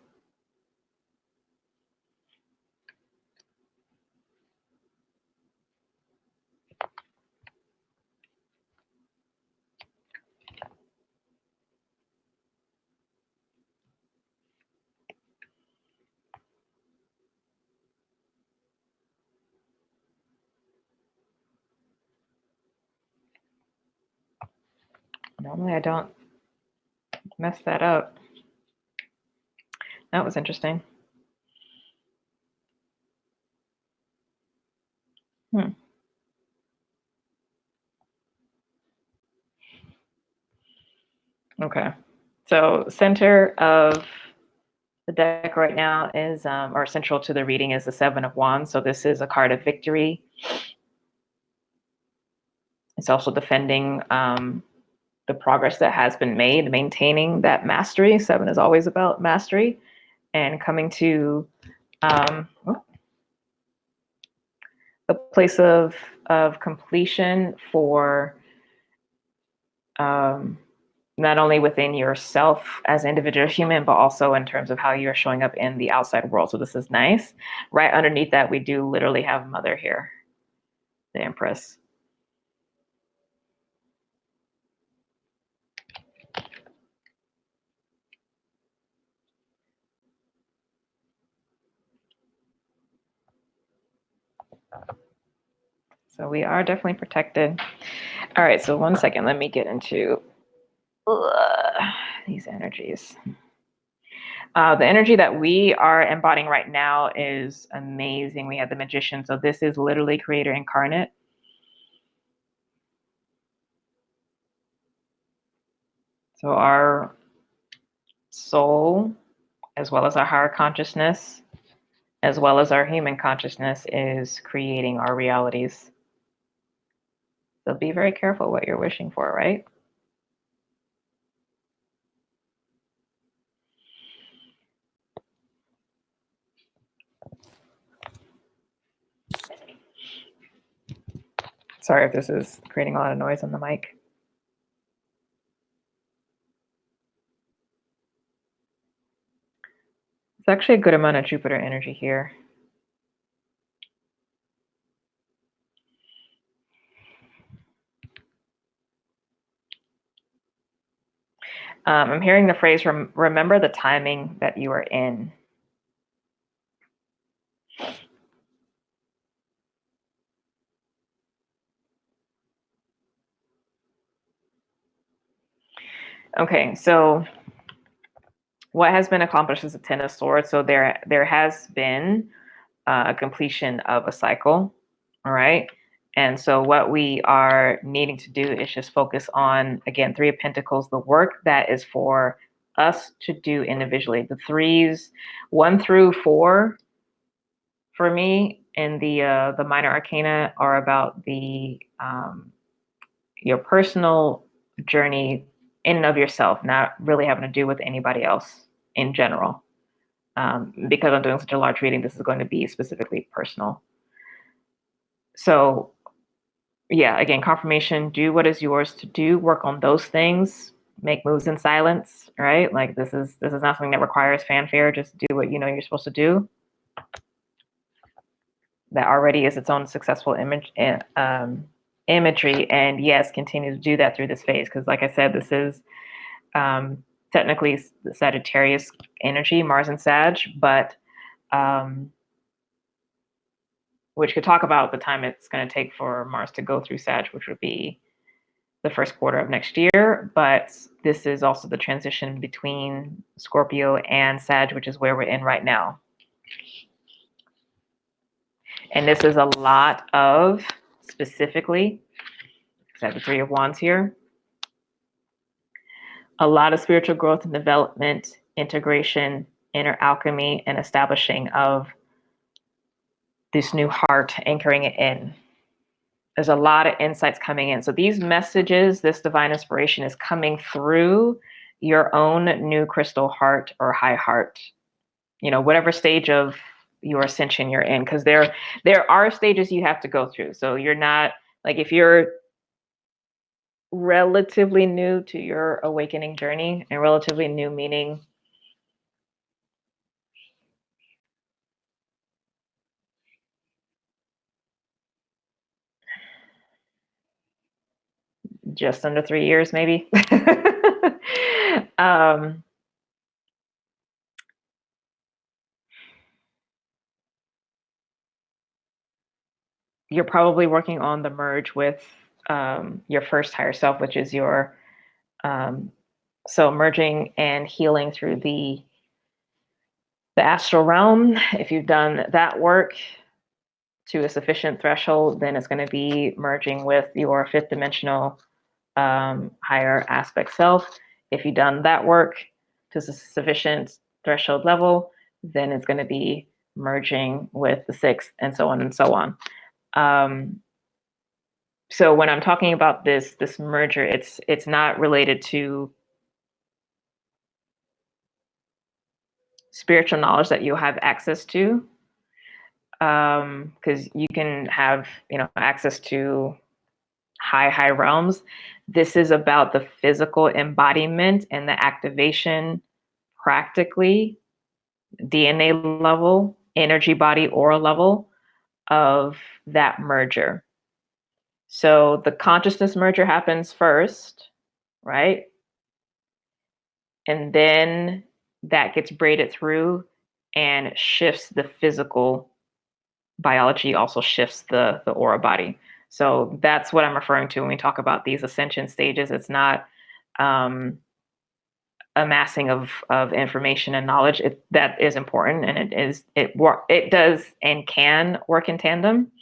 Normally I don't mess that up. That was interesting. Okay. So center of the deck right now is, or central to the reading, is the Seven of Wands. So this is a card of victory. It's also defending the progress that has been made, maintaining that mastery. Seven is always about mastery and coming to the place of completion for not only within yourself as an individual human, but also in terms of how you're showing up in the outside world. So this is nice. Right underneath that, we do literally have Mother here, the Empress. So we are definitely protected. All right, so 1 second, let me get into these energies. The energy that we are embodying right now is amazing. We have the Magician. So this is literally Creator incarnate. So our soul, as well as our higher consciousness, as well as our human consciousness, is creating our realities. So be very careful what you're wishing for, right? Sorry if this is creating a lot of noise on the mic. It's actually a good amount of Jupiter energy here. I'm hearing the phrase, remember the timing that you are in. Okay, so what has been accomplished is a Ten of Swords. So there has been a completion of a cycle, all right? And so what we are needing to do is just focus on, again, Three of Pentacles, the work that is for us to do individually. The threes, 1 through 4, for me, in the minor arcana are about the your personal journey in and of yourself, not really having to do with anybody else in general. Because I'm doing such a large reading, this is going to be specifically personal. So yeah, again, confirmation, do what is yours to do, work on those things, make moves in silence, right? Like this is not something that requires fanfare. Just do what you know you're supposed to do. That already is its own successful imagery. And yes, continue to do that through this phase. Because like I said, this is technically the Sagittarius energy, Mars and Sag, but which could talk about the time it's going to take for Mars to go through Sag, which would be the first quarter of next year. But this is also the transition between Scorpio and Sag, which is where we're in right now. And this is a lot of, specifically, I have the Three of Wands here, a lot of spiritual growth and development, integration, inner alchemy, and establishing of this new heart, anchoring it in. There's a lot of insights coming in. So these messages, this divine inspiration is coming through your own new crystal heart or high heart, you know, whatever stage of your ascension you're in, because there are stages you have to go through. So you're not, like, if you're relatively new to your awakening journey, and relatively new meaning just under 3 years, maybe. You're probably working on the merge with your first higher self, which is your so merging and healing through the astral realm. If you've done that work to a sufficient threshold, then it's going to be merging with your fifth dimensional higher aspect self. If you've done that work to a sufficient threshold level, then it's going to be merging with the sixth, and so on and so on. So when I'm talking about this merger, it's not related to spiritual knowledge that you'll have access to, because you can have, you know, access to high realms. This is about the physical embodiment and the activation, practically DNA level, energy body, aura level of that merger. So the consciousness merger happens first, right? And then that gets braided through and shifts the physical biology, also shifts the aura body. So that's what I'm referring to when we talk about these ascension stages. It's not amassing of information and knowledge. That is important, and it does and can work in tandem.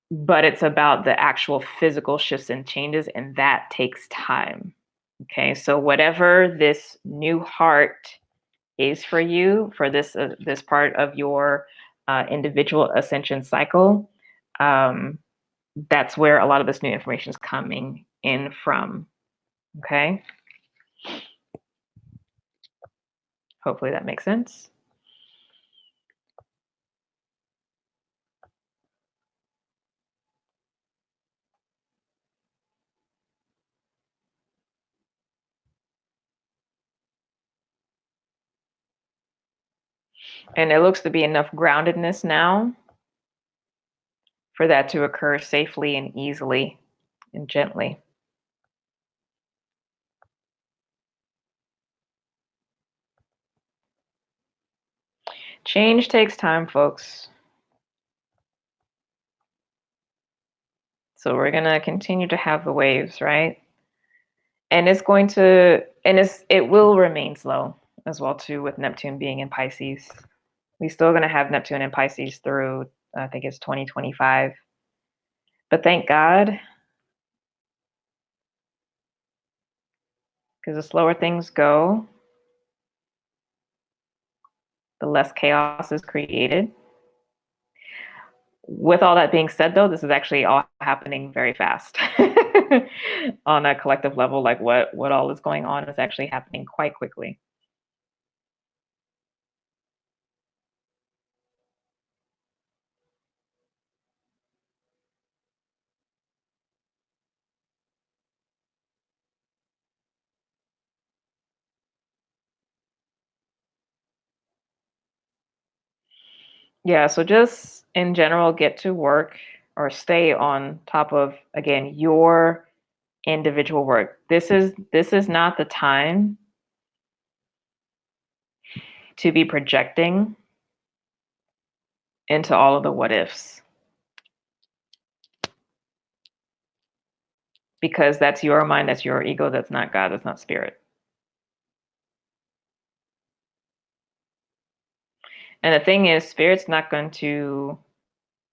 But it's about the actual physical shifts and changes, and that takes time. Okay, so whatever this new heart is for you, for this part of your individual ascension cycle, that's where a lot of this new information is coming in from. Okay, hopefully that makes sense. And there looks to be enough groundedness now for that to occur safely and easily and gently. Change takes time, folks. So we're going to continue to have the waves, right? And it will remain slow as well too, with Neptune being in Pisces. We're still going to have Neptune in Pisces through, I think it's 2025. But thank God, because the slower things go, the less chaos is created. With all that being said, though, this is actually all happening very fast on a collective level. Like what all is going on is actually happening quite quickly. Yeah, so just in general, get to work or stay on top of, again, your individual work. This is not the time to be projecting into all of the what ifs, because that's your mind, that's your ego, that's not God, that's not spirit. And the thing is, spirit's not going to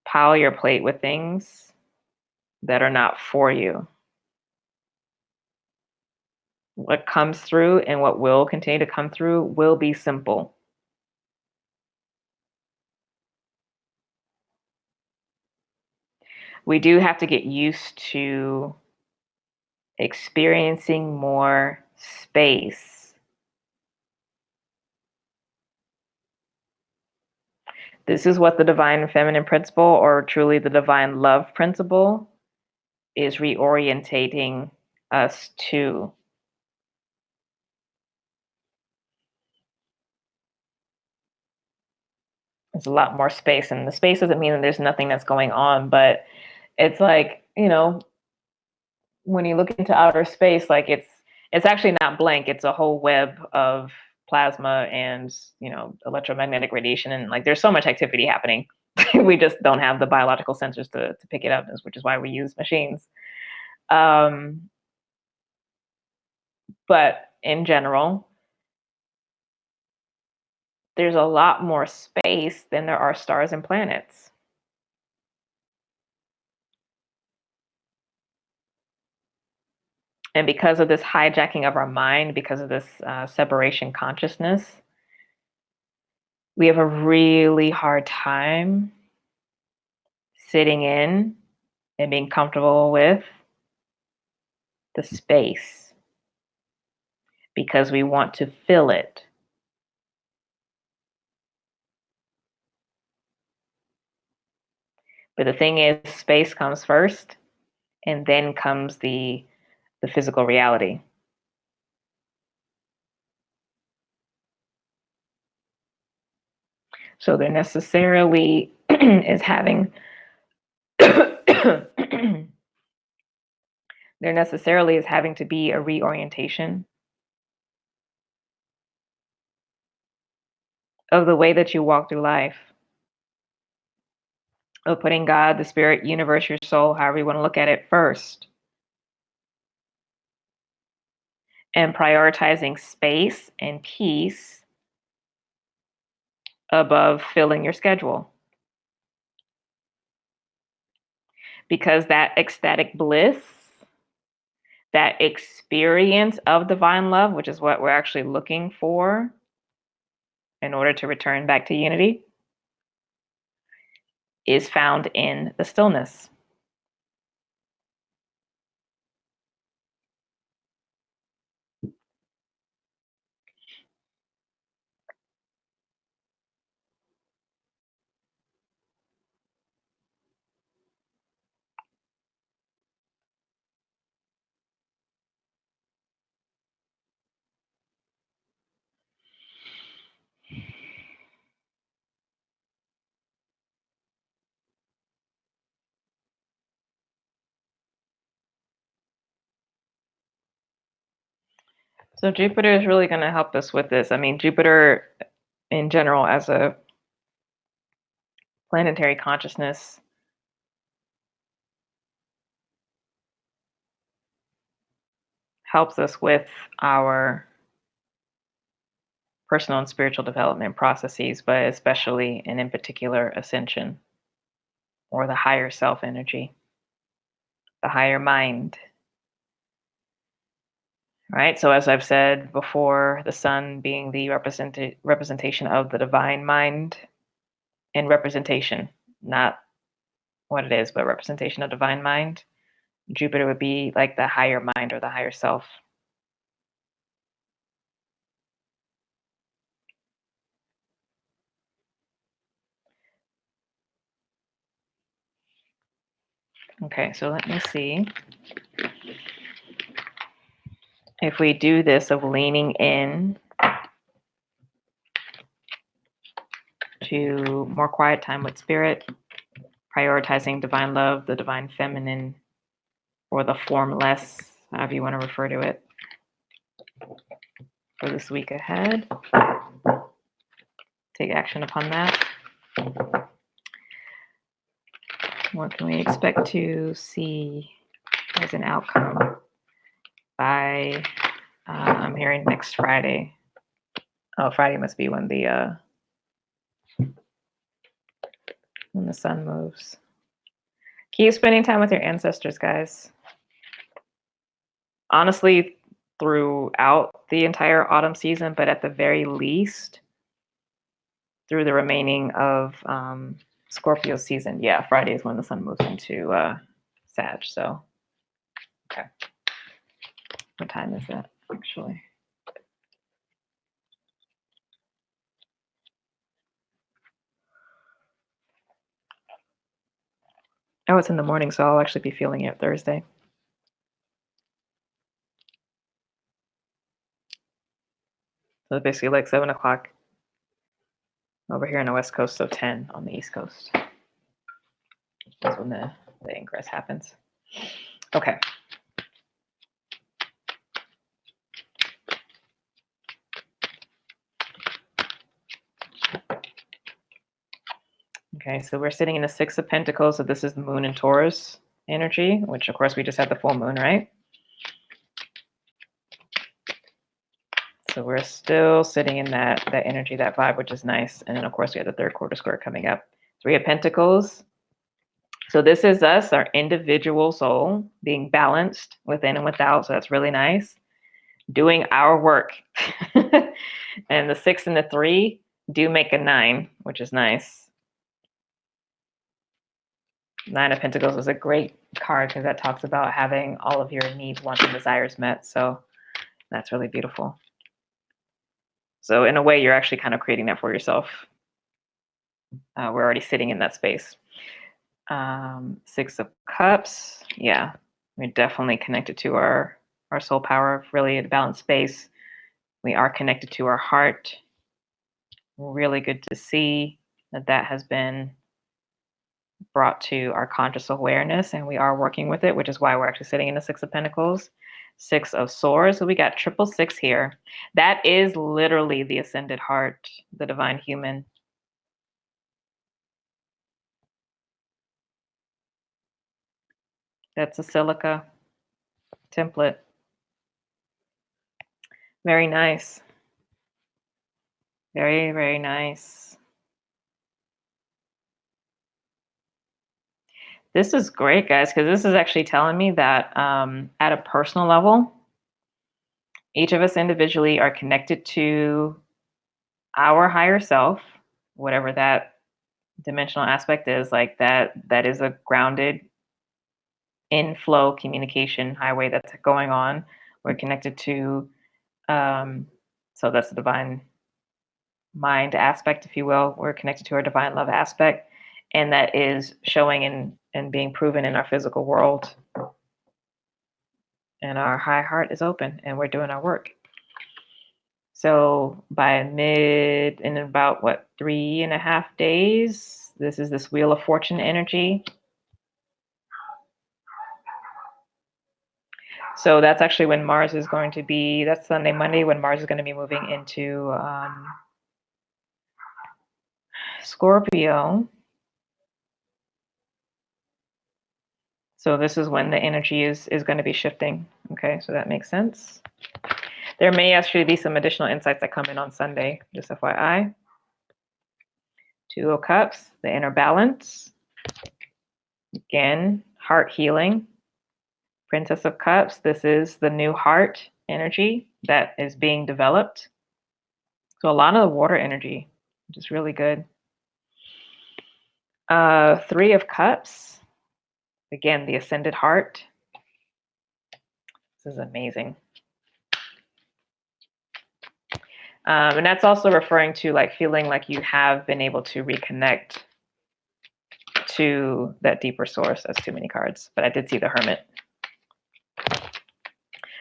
pile your plate with things that are not for you. What comes through and what will continue to come through will be simple. We do have to get used to experiencing more space. This is what the divine feminine principle, or truly the divine love principle, is reorientating us to. There's a lot more space, and the space doesn't mean that there's nothing that's going on, but it's like, when you look into outer space, like it's actually not blank. It's a whole web of plasma and electromagnetic radiation, and like there's so much activity happening. We just don't have the biological sensors to pick it up, which is why we use machines. But in general, there's a lot more space than there are stars and planets. And because of this hijacking of our mind, because of this separation consciousness, we have a really hard time sitting in and being comfortable with the space because we want to fill it. But the thing is, space comes first, and then comes the physical reality. So there necessarily is having there necessarily is having to be a reorientation of the way that you walk through life, of putting God, the spirit, universe, your soul, however you want to look at it, first, and prioritizing space and peace above filling your schedule. Because that ecstatic bliss, that experience of divine love, which is what we're actually looking for in order to return back to unity, is found in the stillness. So Jupiter is really going to help us with this. I mean, Jupiter in general as a planetary consciousness helps us with our personal and spiritual development processes, but especially and in particular, ascension or the higher self energy, the higher mind. Right? So, as I've said before, the sun being the representation of the divine mind and representation, not what it is, but representation of divine mind. Jupiter would be like the higher mind or the higher self. Okay, so let me see. If we do this of leaning in to more quiet time with spirit, prioritizing divine love, the divine feminine, or the formless, however you want to refer to it, for this week ahead. Take action upon that. What can we expect to see as an outcome by, I'm hearing next Friday. Oh, Friday must be when the sun moves. Keep spending time with your ancestors, guys. Honestly, throughout the entire autumn season, but at the very least, through the remaining of Scorpio season. Yeah, Friday is when the sun moves into Sag. So, okay. What time is that, actually? Oh, it's in the morning, so I'll actually be feeling it Thursday. So basically like 7 o'clock over here on the West Coast, so 10 on the East Coast. That's when the ingress happens. Okay. Okay, so we're sitting in the Six of Pentacles, so this is the Moon in Taurus energy, which of course we just had the full moon, right? So we're still sitting in that energy, that vibe, which is nice. And then of course we have the third quarter square coming up. Three of Pentacles. So this is us, our individual soul, being balanced within and without. So that's really nice. Doing our work. And the 6 and the 3 do make a 9, which is nice. 9 of Pentacles is a great card because that talks about having all of your needs, wants, and desires met. So that's really beautiful. So in a way, you're actually kind of creating that for yourself. We're already sitting in that space. 6 of Cups. Yeah, we're definitely connected to our soul power, really a balanced space. We are connected to our heart. Really good to see that has been brought to our conscious awareness, and we are working with it, which is why we're actually sitting in the 6 of Pentacles. 6 of Swords. So we got 666 here. That is literally the ascended heart, the divine human. That's a silica template. Very nice. Very, very nice. This is great, guys, because this is actually telling me that at a personal level, each of us individually are connected to our higher self, whatever that dimensional aspect is, like that is a grounded inflow communication highway that's going on. We're connected to, so that's the divine mind aspect, if you will. We're connected to our divine love aspect, and that is showing and being proven in our physical world. And our high heart is open, and we're doing our work. So by in about 3.5 days, this is this Wheel of Fortune energy. So that's actually when Mars is going to be, that's Sunday, Monday, when Mars is going to be moving into Scorpio. So this is when the energy is going to be shifting. Okay, so that makes sense. There may actually be some additional insights that come in on Sunday, just FYI. Two of Cups, the inner balance. Again, heart healing. Princess of Cups, this is the new heart energy that is being developed. So a lot of the water energy, which is really good. Three of Cups, again, the ascended heart. This is amazing. And that's also referring to like feeling like you have been able to reconnect to that deeper source. That's too many cards, but I did see the Hermit.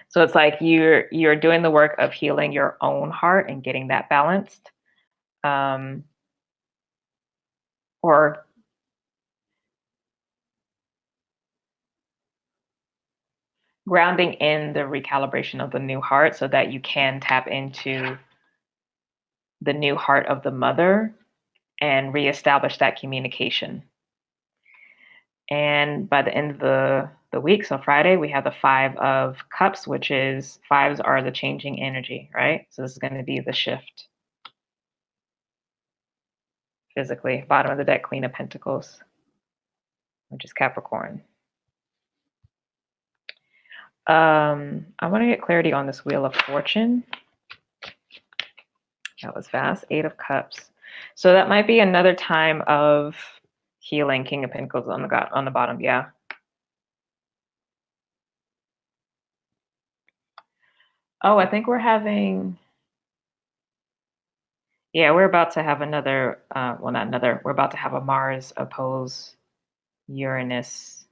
So it's like you're doing the work of healing your own heart and getting that balanced, or grounding in the recalibration of the new heart so that you can tap into the new heart of the mother and reestablish that communication. And by the end of the week, so Friday, we have the Five of Cups, which is fives are the changing energy, right? So this is going to be the shift. Physically, bottom of the deck, Queen of Pentacles, which is Capricorn. I want to get clarity on this Wheel of Fortune. That was fast. Eight of Cups. So that might be another time of healing. King of Pentacles on the bottom, yeah. Oh, I think we're having, yeah, we're about to have another, well, not another, we're about to have a Mars oppose Uranus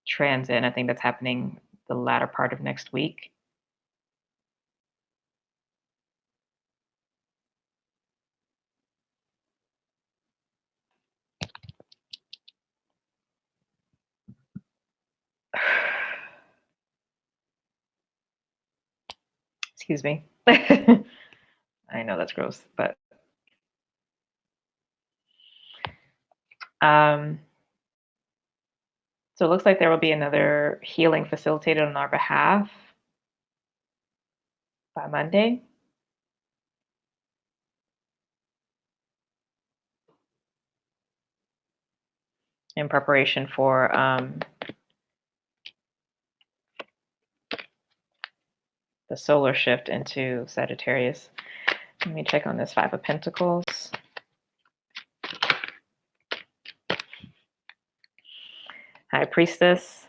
transit. And I think that's happening the latter part of next week. Excuse me. I know that's gross, but so it looks like there will be another healing facilitated on our behalf by Monday. In preparation for the solar shift into Sagittarius. Let me check on this Five of Pentacles. High Priestess.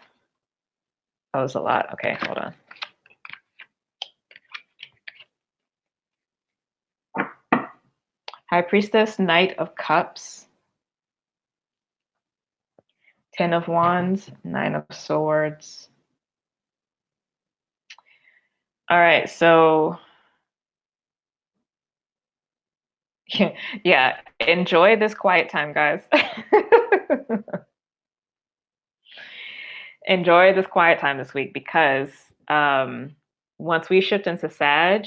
Oh, it's a lot. Okay, hold on. High Priestess, Knight of Cups, Ten of Wands, Nine of Swords. All right, so yeah, enjoy this quiet time, guys. Enjoy this quiet time this week because once we shift into Sag,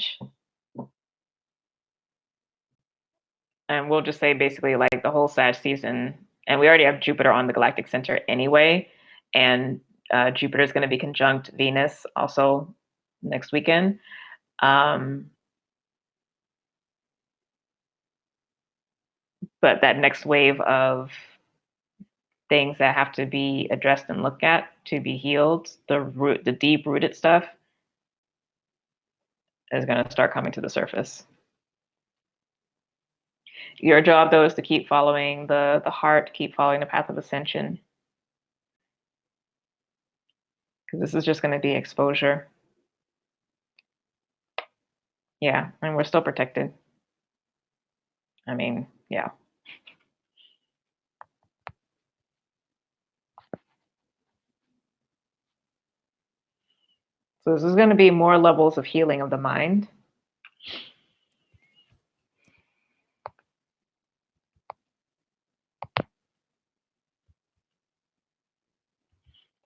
and we'll just say basically like the whole Sag season, and we already have Jupiter on the galactic center anyway, and Jupiter is going to be conjunct Venus also next weekend. But that next wave of things that have to be addressed and looked at to be healed, the deep rooted stuff is going to start coming to the surface. Your job though is to keep following the heart, keep following the path of ascension. Because this is just going to be exposure. Yeah, and we're still protected. I mean, yeah. So this is going to be more levels of healing of the mind.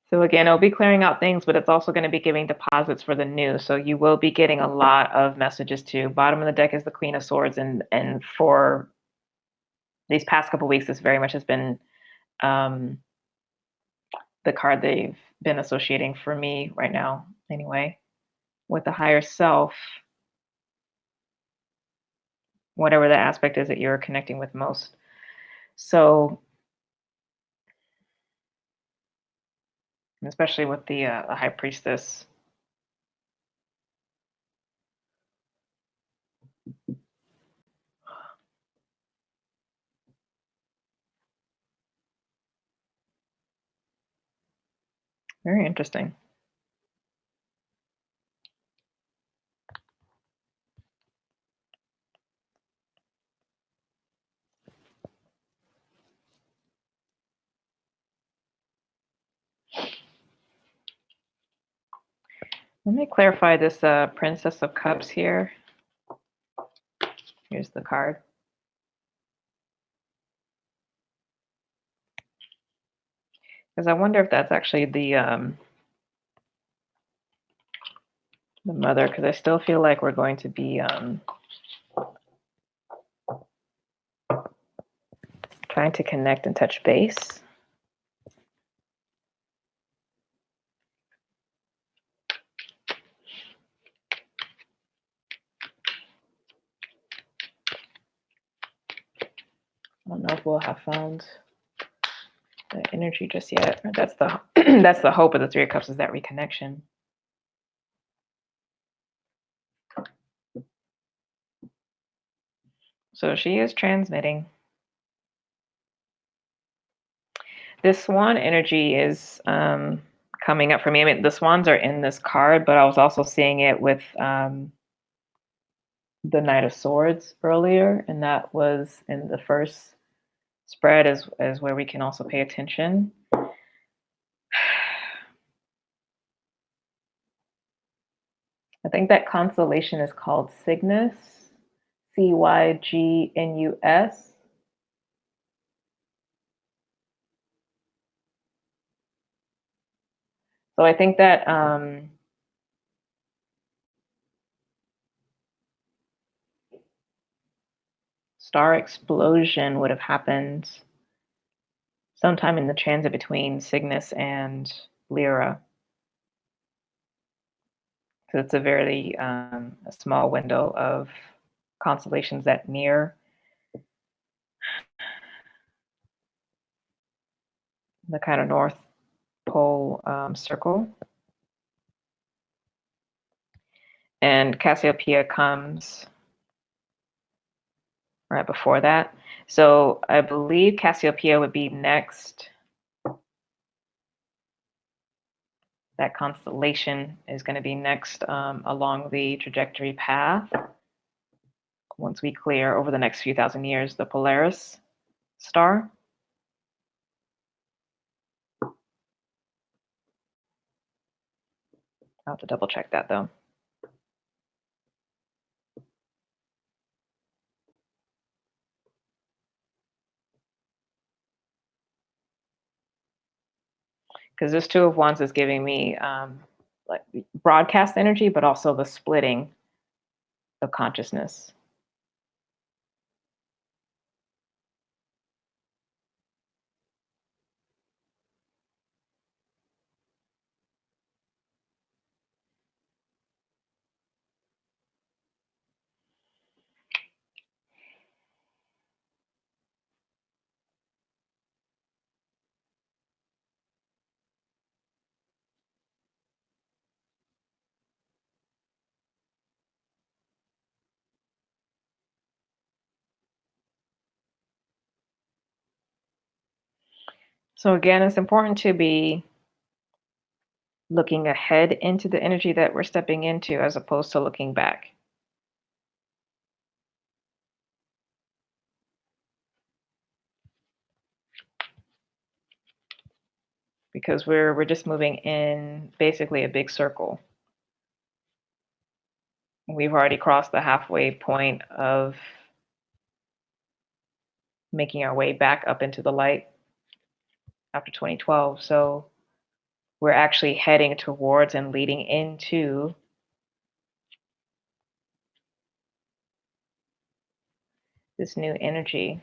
So again, it'll be clearing out things, but it's also going to be giving deposits for the new. So you will be getting a lot of messages too. Bottom of the deck is the Queen of Swords, and for these past couple of weeks, this very much has been the card they've been associating for me right now, anyway, with the higher self, whatever the aspect is that you're connecting with most. So, especially with the high priestess. Very interesting. Let me clarify this Princess of Cups here. Here's the card. Because I wonder if that's actually the mother, because I still feel like we're going to be trying to connect and touch base. I don't know if we'll have found the energy just yet. That's the that's the hope of the Three of Cups, is that reconnection. So she is transmitting. This swan energy is coming up for me. I mean, the swans are in this card, but I was also seeing it with the Knight of Swords earlier, and that was in the first spread as where we can also pay attention. I think that constellation is called Cygnus, Cygnus. So I think that star explosion would have happened sometime in the transit between Cygnus and Lyra. So it's a very a small window of constellations that near the kind of North Pole circle. And Cassiopeia comes right before that. So I believe Cassiopeia would be next. That constellation is going to be next along the trajectory path. Once we clear over the next few thousand years, the Polaris star. I'll have to double check that though. Because this Two of Wands is giving me like broadcast energy, but also the splitting of consciousness. So again, it's important to be looking ahead into the energy that we're stepping into as opposed to looking back. Because we're just moving in basically a big circle. We've already crossed the halfway point of making our way back up into the light after 2012. So we're actually heading towards and leading into this new energy.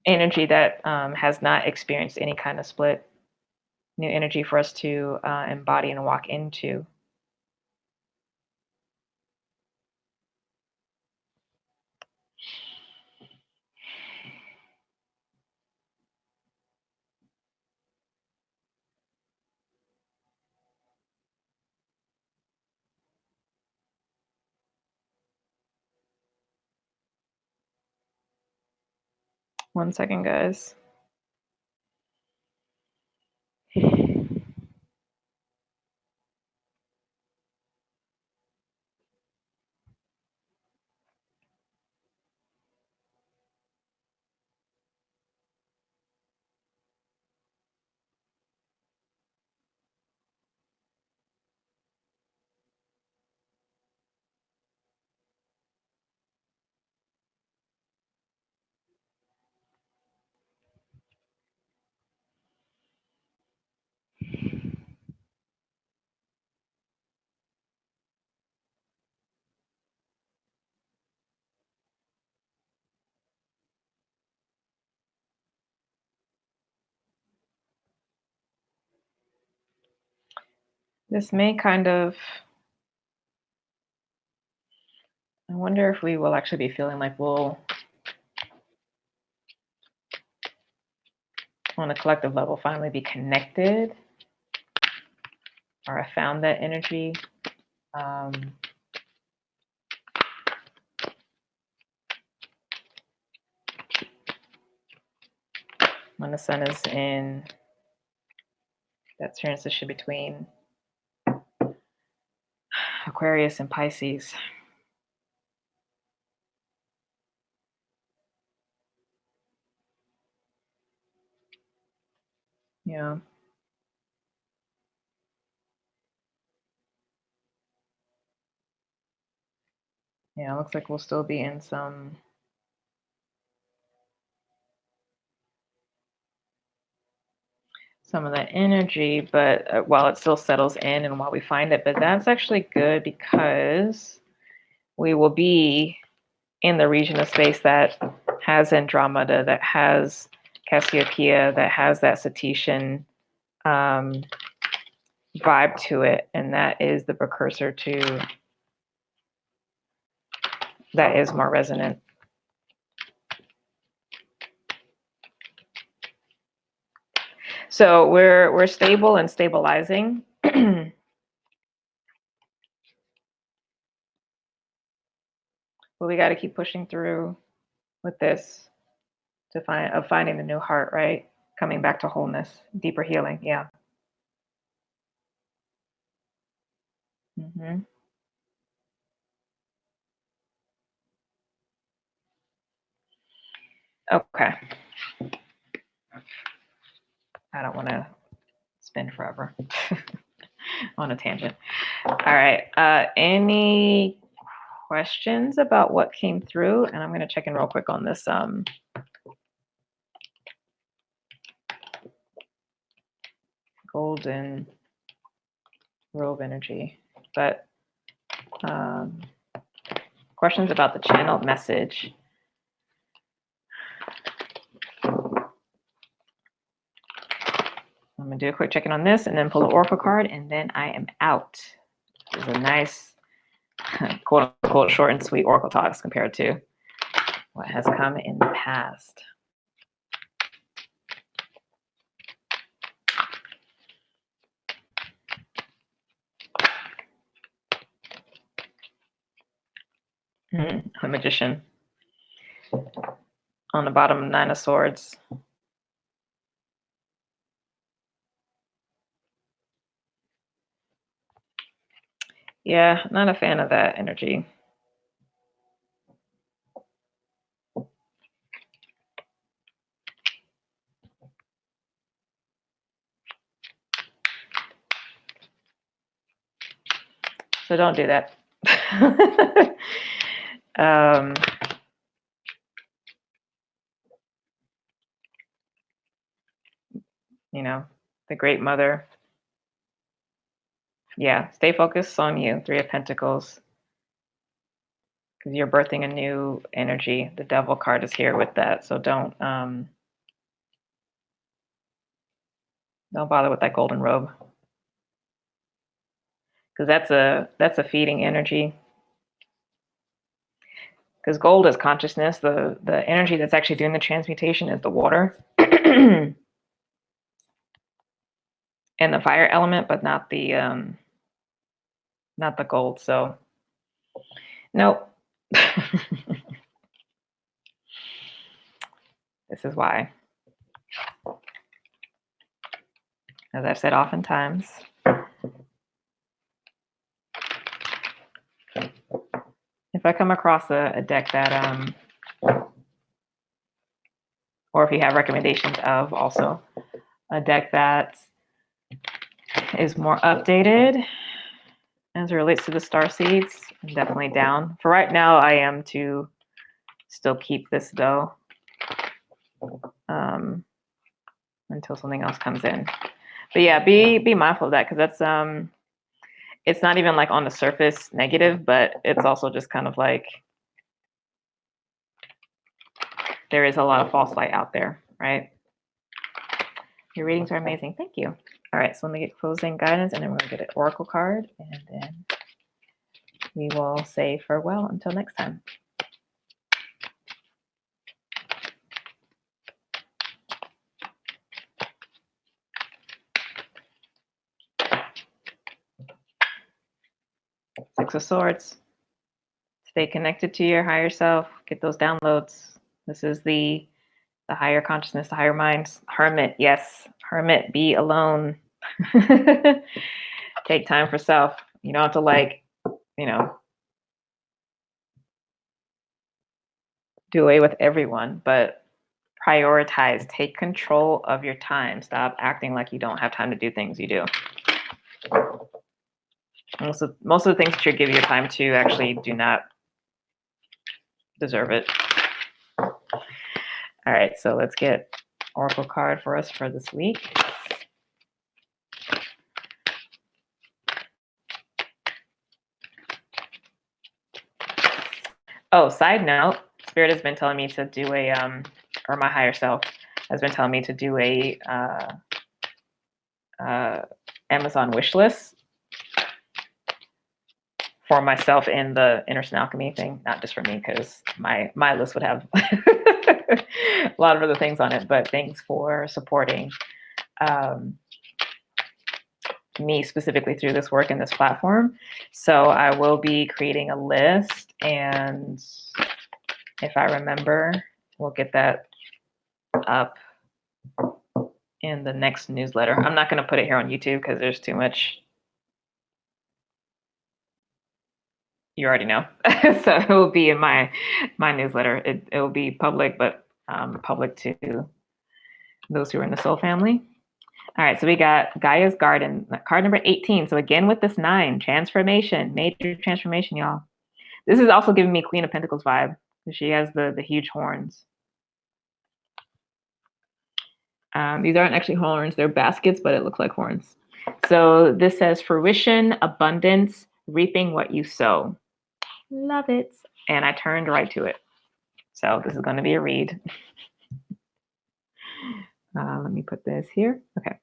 energy that has not experienced any kind of split. New energy for us to embody and walk into. One second, guys. This may kind of, I wonder if we will actually be feeling like we'll, on a collective level, finally be connected, or I found that energy. When the sun is in that transition between Aquarius and Pisces. Yeah. Yeah, it looks like we'll still be in some of that energy, but while it still settles in and while we find it, but that's actually good because we will be in the region of space that has Andromeda, that has Cassiopeia, that has that Satesian vibe to it, and that is the precursor to, that is more resonant. So we're stable and stabilizing. But we got to keep pushing through with this to finding the new heart, right? Coming back to wholeness, deeper healing. Yeah. Hmm. Okay. I don't want to spin forever on a tangent. All right. Any questions about what came through? And I'm going to check in real quick on this golden robe energy. But questions about the channeled message. I'm going to do a quick check-in on this and then pull the Oracle card, and then I am out. This is a nice, quote-unquote, short and sweet Oracle talks compared to what has come in the past. The Magician. On the bottom, Nine of Swords. Yeah, not a fan of that energy. So don't do that. You know, the Great Mother. Yeah, stay focused on you. Three of Pentacles. Because you're birthing a new energy. The Devil card is here with that. So don't Don't bother with that golden robe, because that's a feeding energy. Because gold is consciousness. The energy that's actually doing the transmutation is the water and the fire element, but not the gold. So nope. This is why, as I've said oftentimes, if I come across a deck that or if you have recommendations of also a deck that is more updated as it relates to the star seeds, I'm definitely down. For right now, I am to still keep this though, until something else comes in. But yeah, be mindful of that, because that's it's not even like on the surface negative, but it's also just kind of like there is a lot of false light out there, right? Your readings are amazing. Thank you. All right, so let me get closing guidance, and then we're going to get an oracle card, and then we will say farewell until next time. Six of Swords. Stay connected to your higher self. Get those downloads. This is the higher consciousness, the higher minds. Hermit, yes. Hermit, be alone. Take time for self. You don't have to, like, do away with everyone, but prioritize. Take control of your time. Stop acting like you don't have time to do things you do. Most of the things that you're giving your time to actually do not deserve it. All right, so let's get oracle card for us for this week. Oh, side note, Spirit has been telling me to do a, or my higher self has been telling me to do a Amazon wish list for myself in the Innocent Alchemy thing, not just for me, because my list would have a lot of other things on it, but things for supporting me specifically through this work and this platform. So I will be creating a list, and if I remember, we'll get that up in the next newsletter. I'm not going to put it here on YouTube because there's too much. You already know. So it will be in my newsletter. It will be public, but public to those who are in the soul family. All right, so we got Gaia's Garden, card number 18. So again with this 9, transformation, major transformation, y'all. This is also giving me Queen of Pentacles vibe. She has the huge horns. These aren't actually horns, they're baskets, but it looks like horns. So this says fruition, abundance, reaping what you sow. Love it. And I turned right to it. So this is going to be a read. Let me put this here. Okay.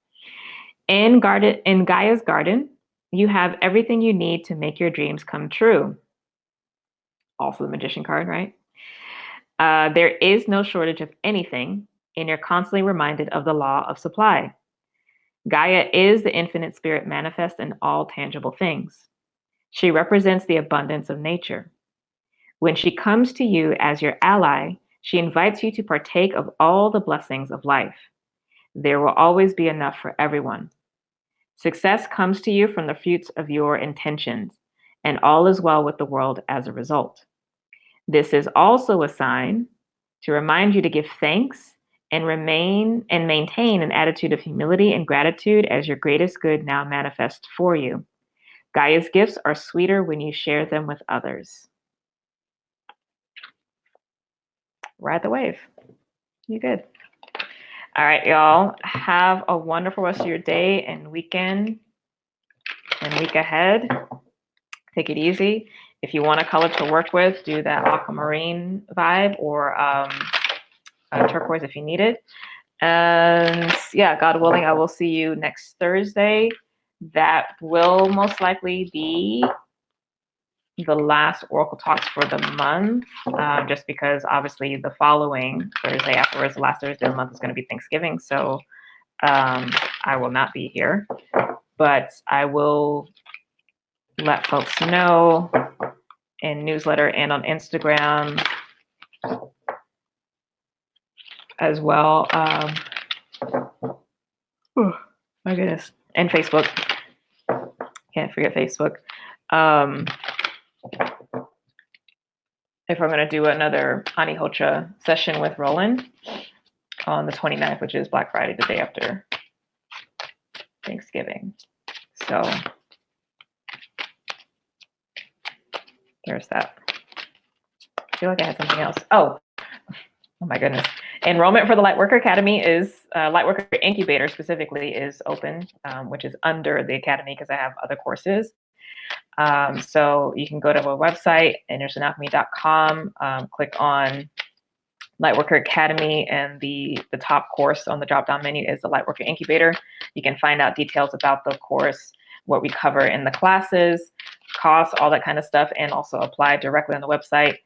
In Gaia's Garden, you have everything you need to make your dreams come true. Also the Magician card, right? There is no shortage of anything, and you're constantly reminded of the law of supply. Gaia is the infinite spirit manifest in all tangible things. She represents the abundance of nature. When she comes to you as your ally, she invites you to partake of all the blessings of life. There will always be enough for everyone. Success comes to you from the fruits of your intentions, and all is well with the world as a result. This is also a sign to remind you to give thanks and maintain an attitude of humility and gratitude as your greatest good now manifests for you. Gaia's gifts are sweeter when you share them with others. Ride the wave. You good. All right, y'all. Have a wonderful rest of your day and weekend and week ahead. Take it easy. If you want a color to work with, do that aquamarine vibe or turquoise if you need it. And yeah, God willing, I will see you next Thursday. That will most likely be the last Oracle Talks for the month, just because obviously the following Thursday afterwards, the last Thursday of the month, is going to be Thanksgiving. So I will not be here, but I will let folks know in newsletter and on Instagram as well. Oh, my goodness. And Facebook. Can't forget Facebook. If we're going to do another Ani Hocha session with Roland on the 29th, which is Black Friday, the day after Thanksgiving. So there's that. I feel like I had something else. Oh my goodness. Enrollment for the Lightworker Academy is, Lightworker Incubator specifically is open, which is under the Academy because I have other courses. So you can go to our website, innersalchemy.com, click on Lightworker Academy, and the top course on the drop-down menu is the Lightworker Incubator. You can find out details about the course, what we cover in the classes, costs, all that kind of stuff, and also apply directly on the website.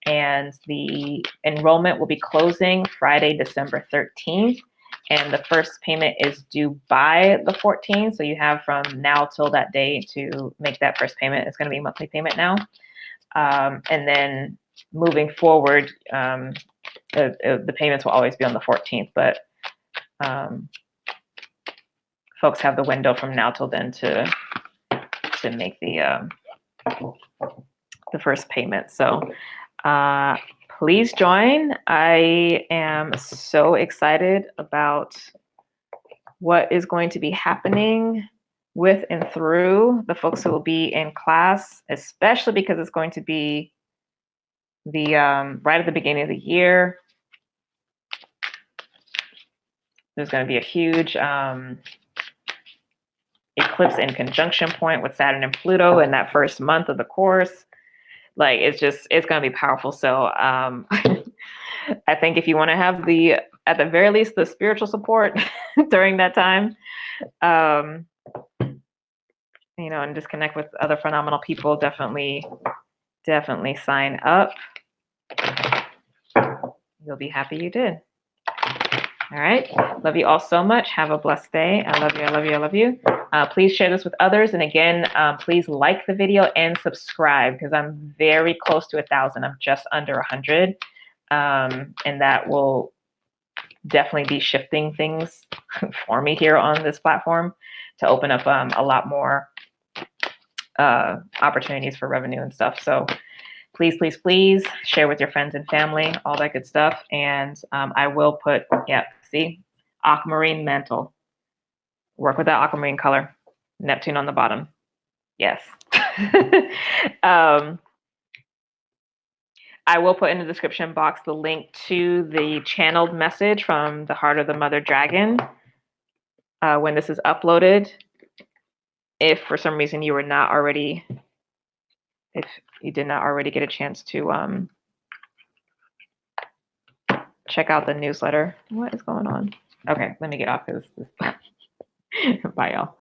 And the enrollment will be closing Friday, December 13th. And the first payment is due by the 14th. So you have from now till that day to make that first payment. It's going to be a monthly payment now. And then moving forward, the payments will always be on the 14th. But folks have the window from now till then to make the first payment. So please join. I am so excited about what is going to be happening with and through the folks who will be in class, especially because it's going to be the right at the beginning of the year. There's going to be a huge eclipse in conjunction point with Saturn and Pluto in that first month of the course. Like, it's going to be powerful. So I think if you want to have at the very least, the spiritual support during that time, and just connect with other phenomenal people, definitely sign up. You'll be happy you did. All right. Love you all so much. Have a blessed day. I love you. I love you. I love you. Please share this with others. And again, please like the video and subscribe because I'm very close to 1,000. I'm just under 100. And that will definitely be shifting things for me here on this platform to open up a lot more opportunities for revenue and stuff. So please share with your friends and family, all that good stuff. And I will put, see, aquamarine mantle. Work with that aquamarine color. Neptune on the bottom. Yes. I will put in the description box the link to the channeled message from the Heart of the Mother Dragon when this is uploaded. If for some reason you were not already, if you did not already get a chance to check out the newsletter. What is going on? Okay, let me get off this. Bye, y'all.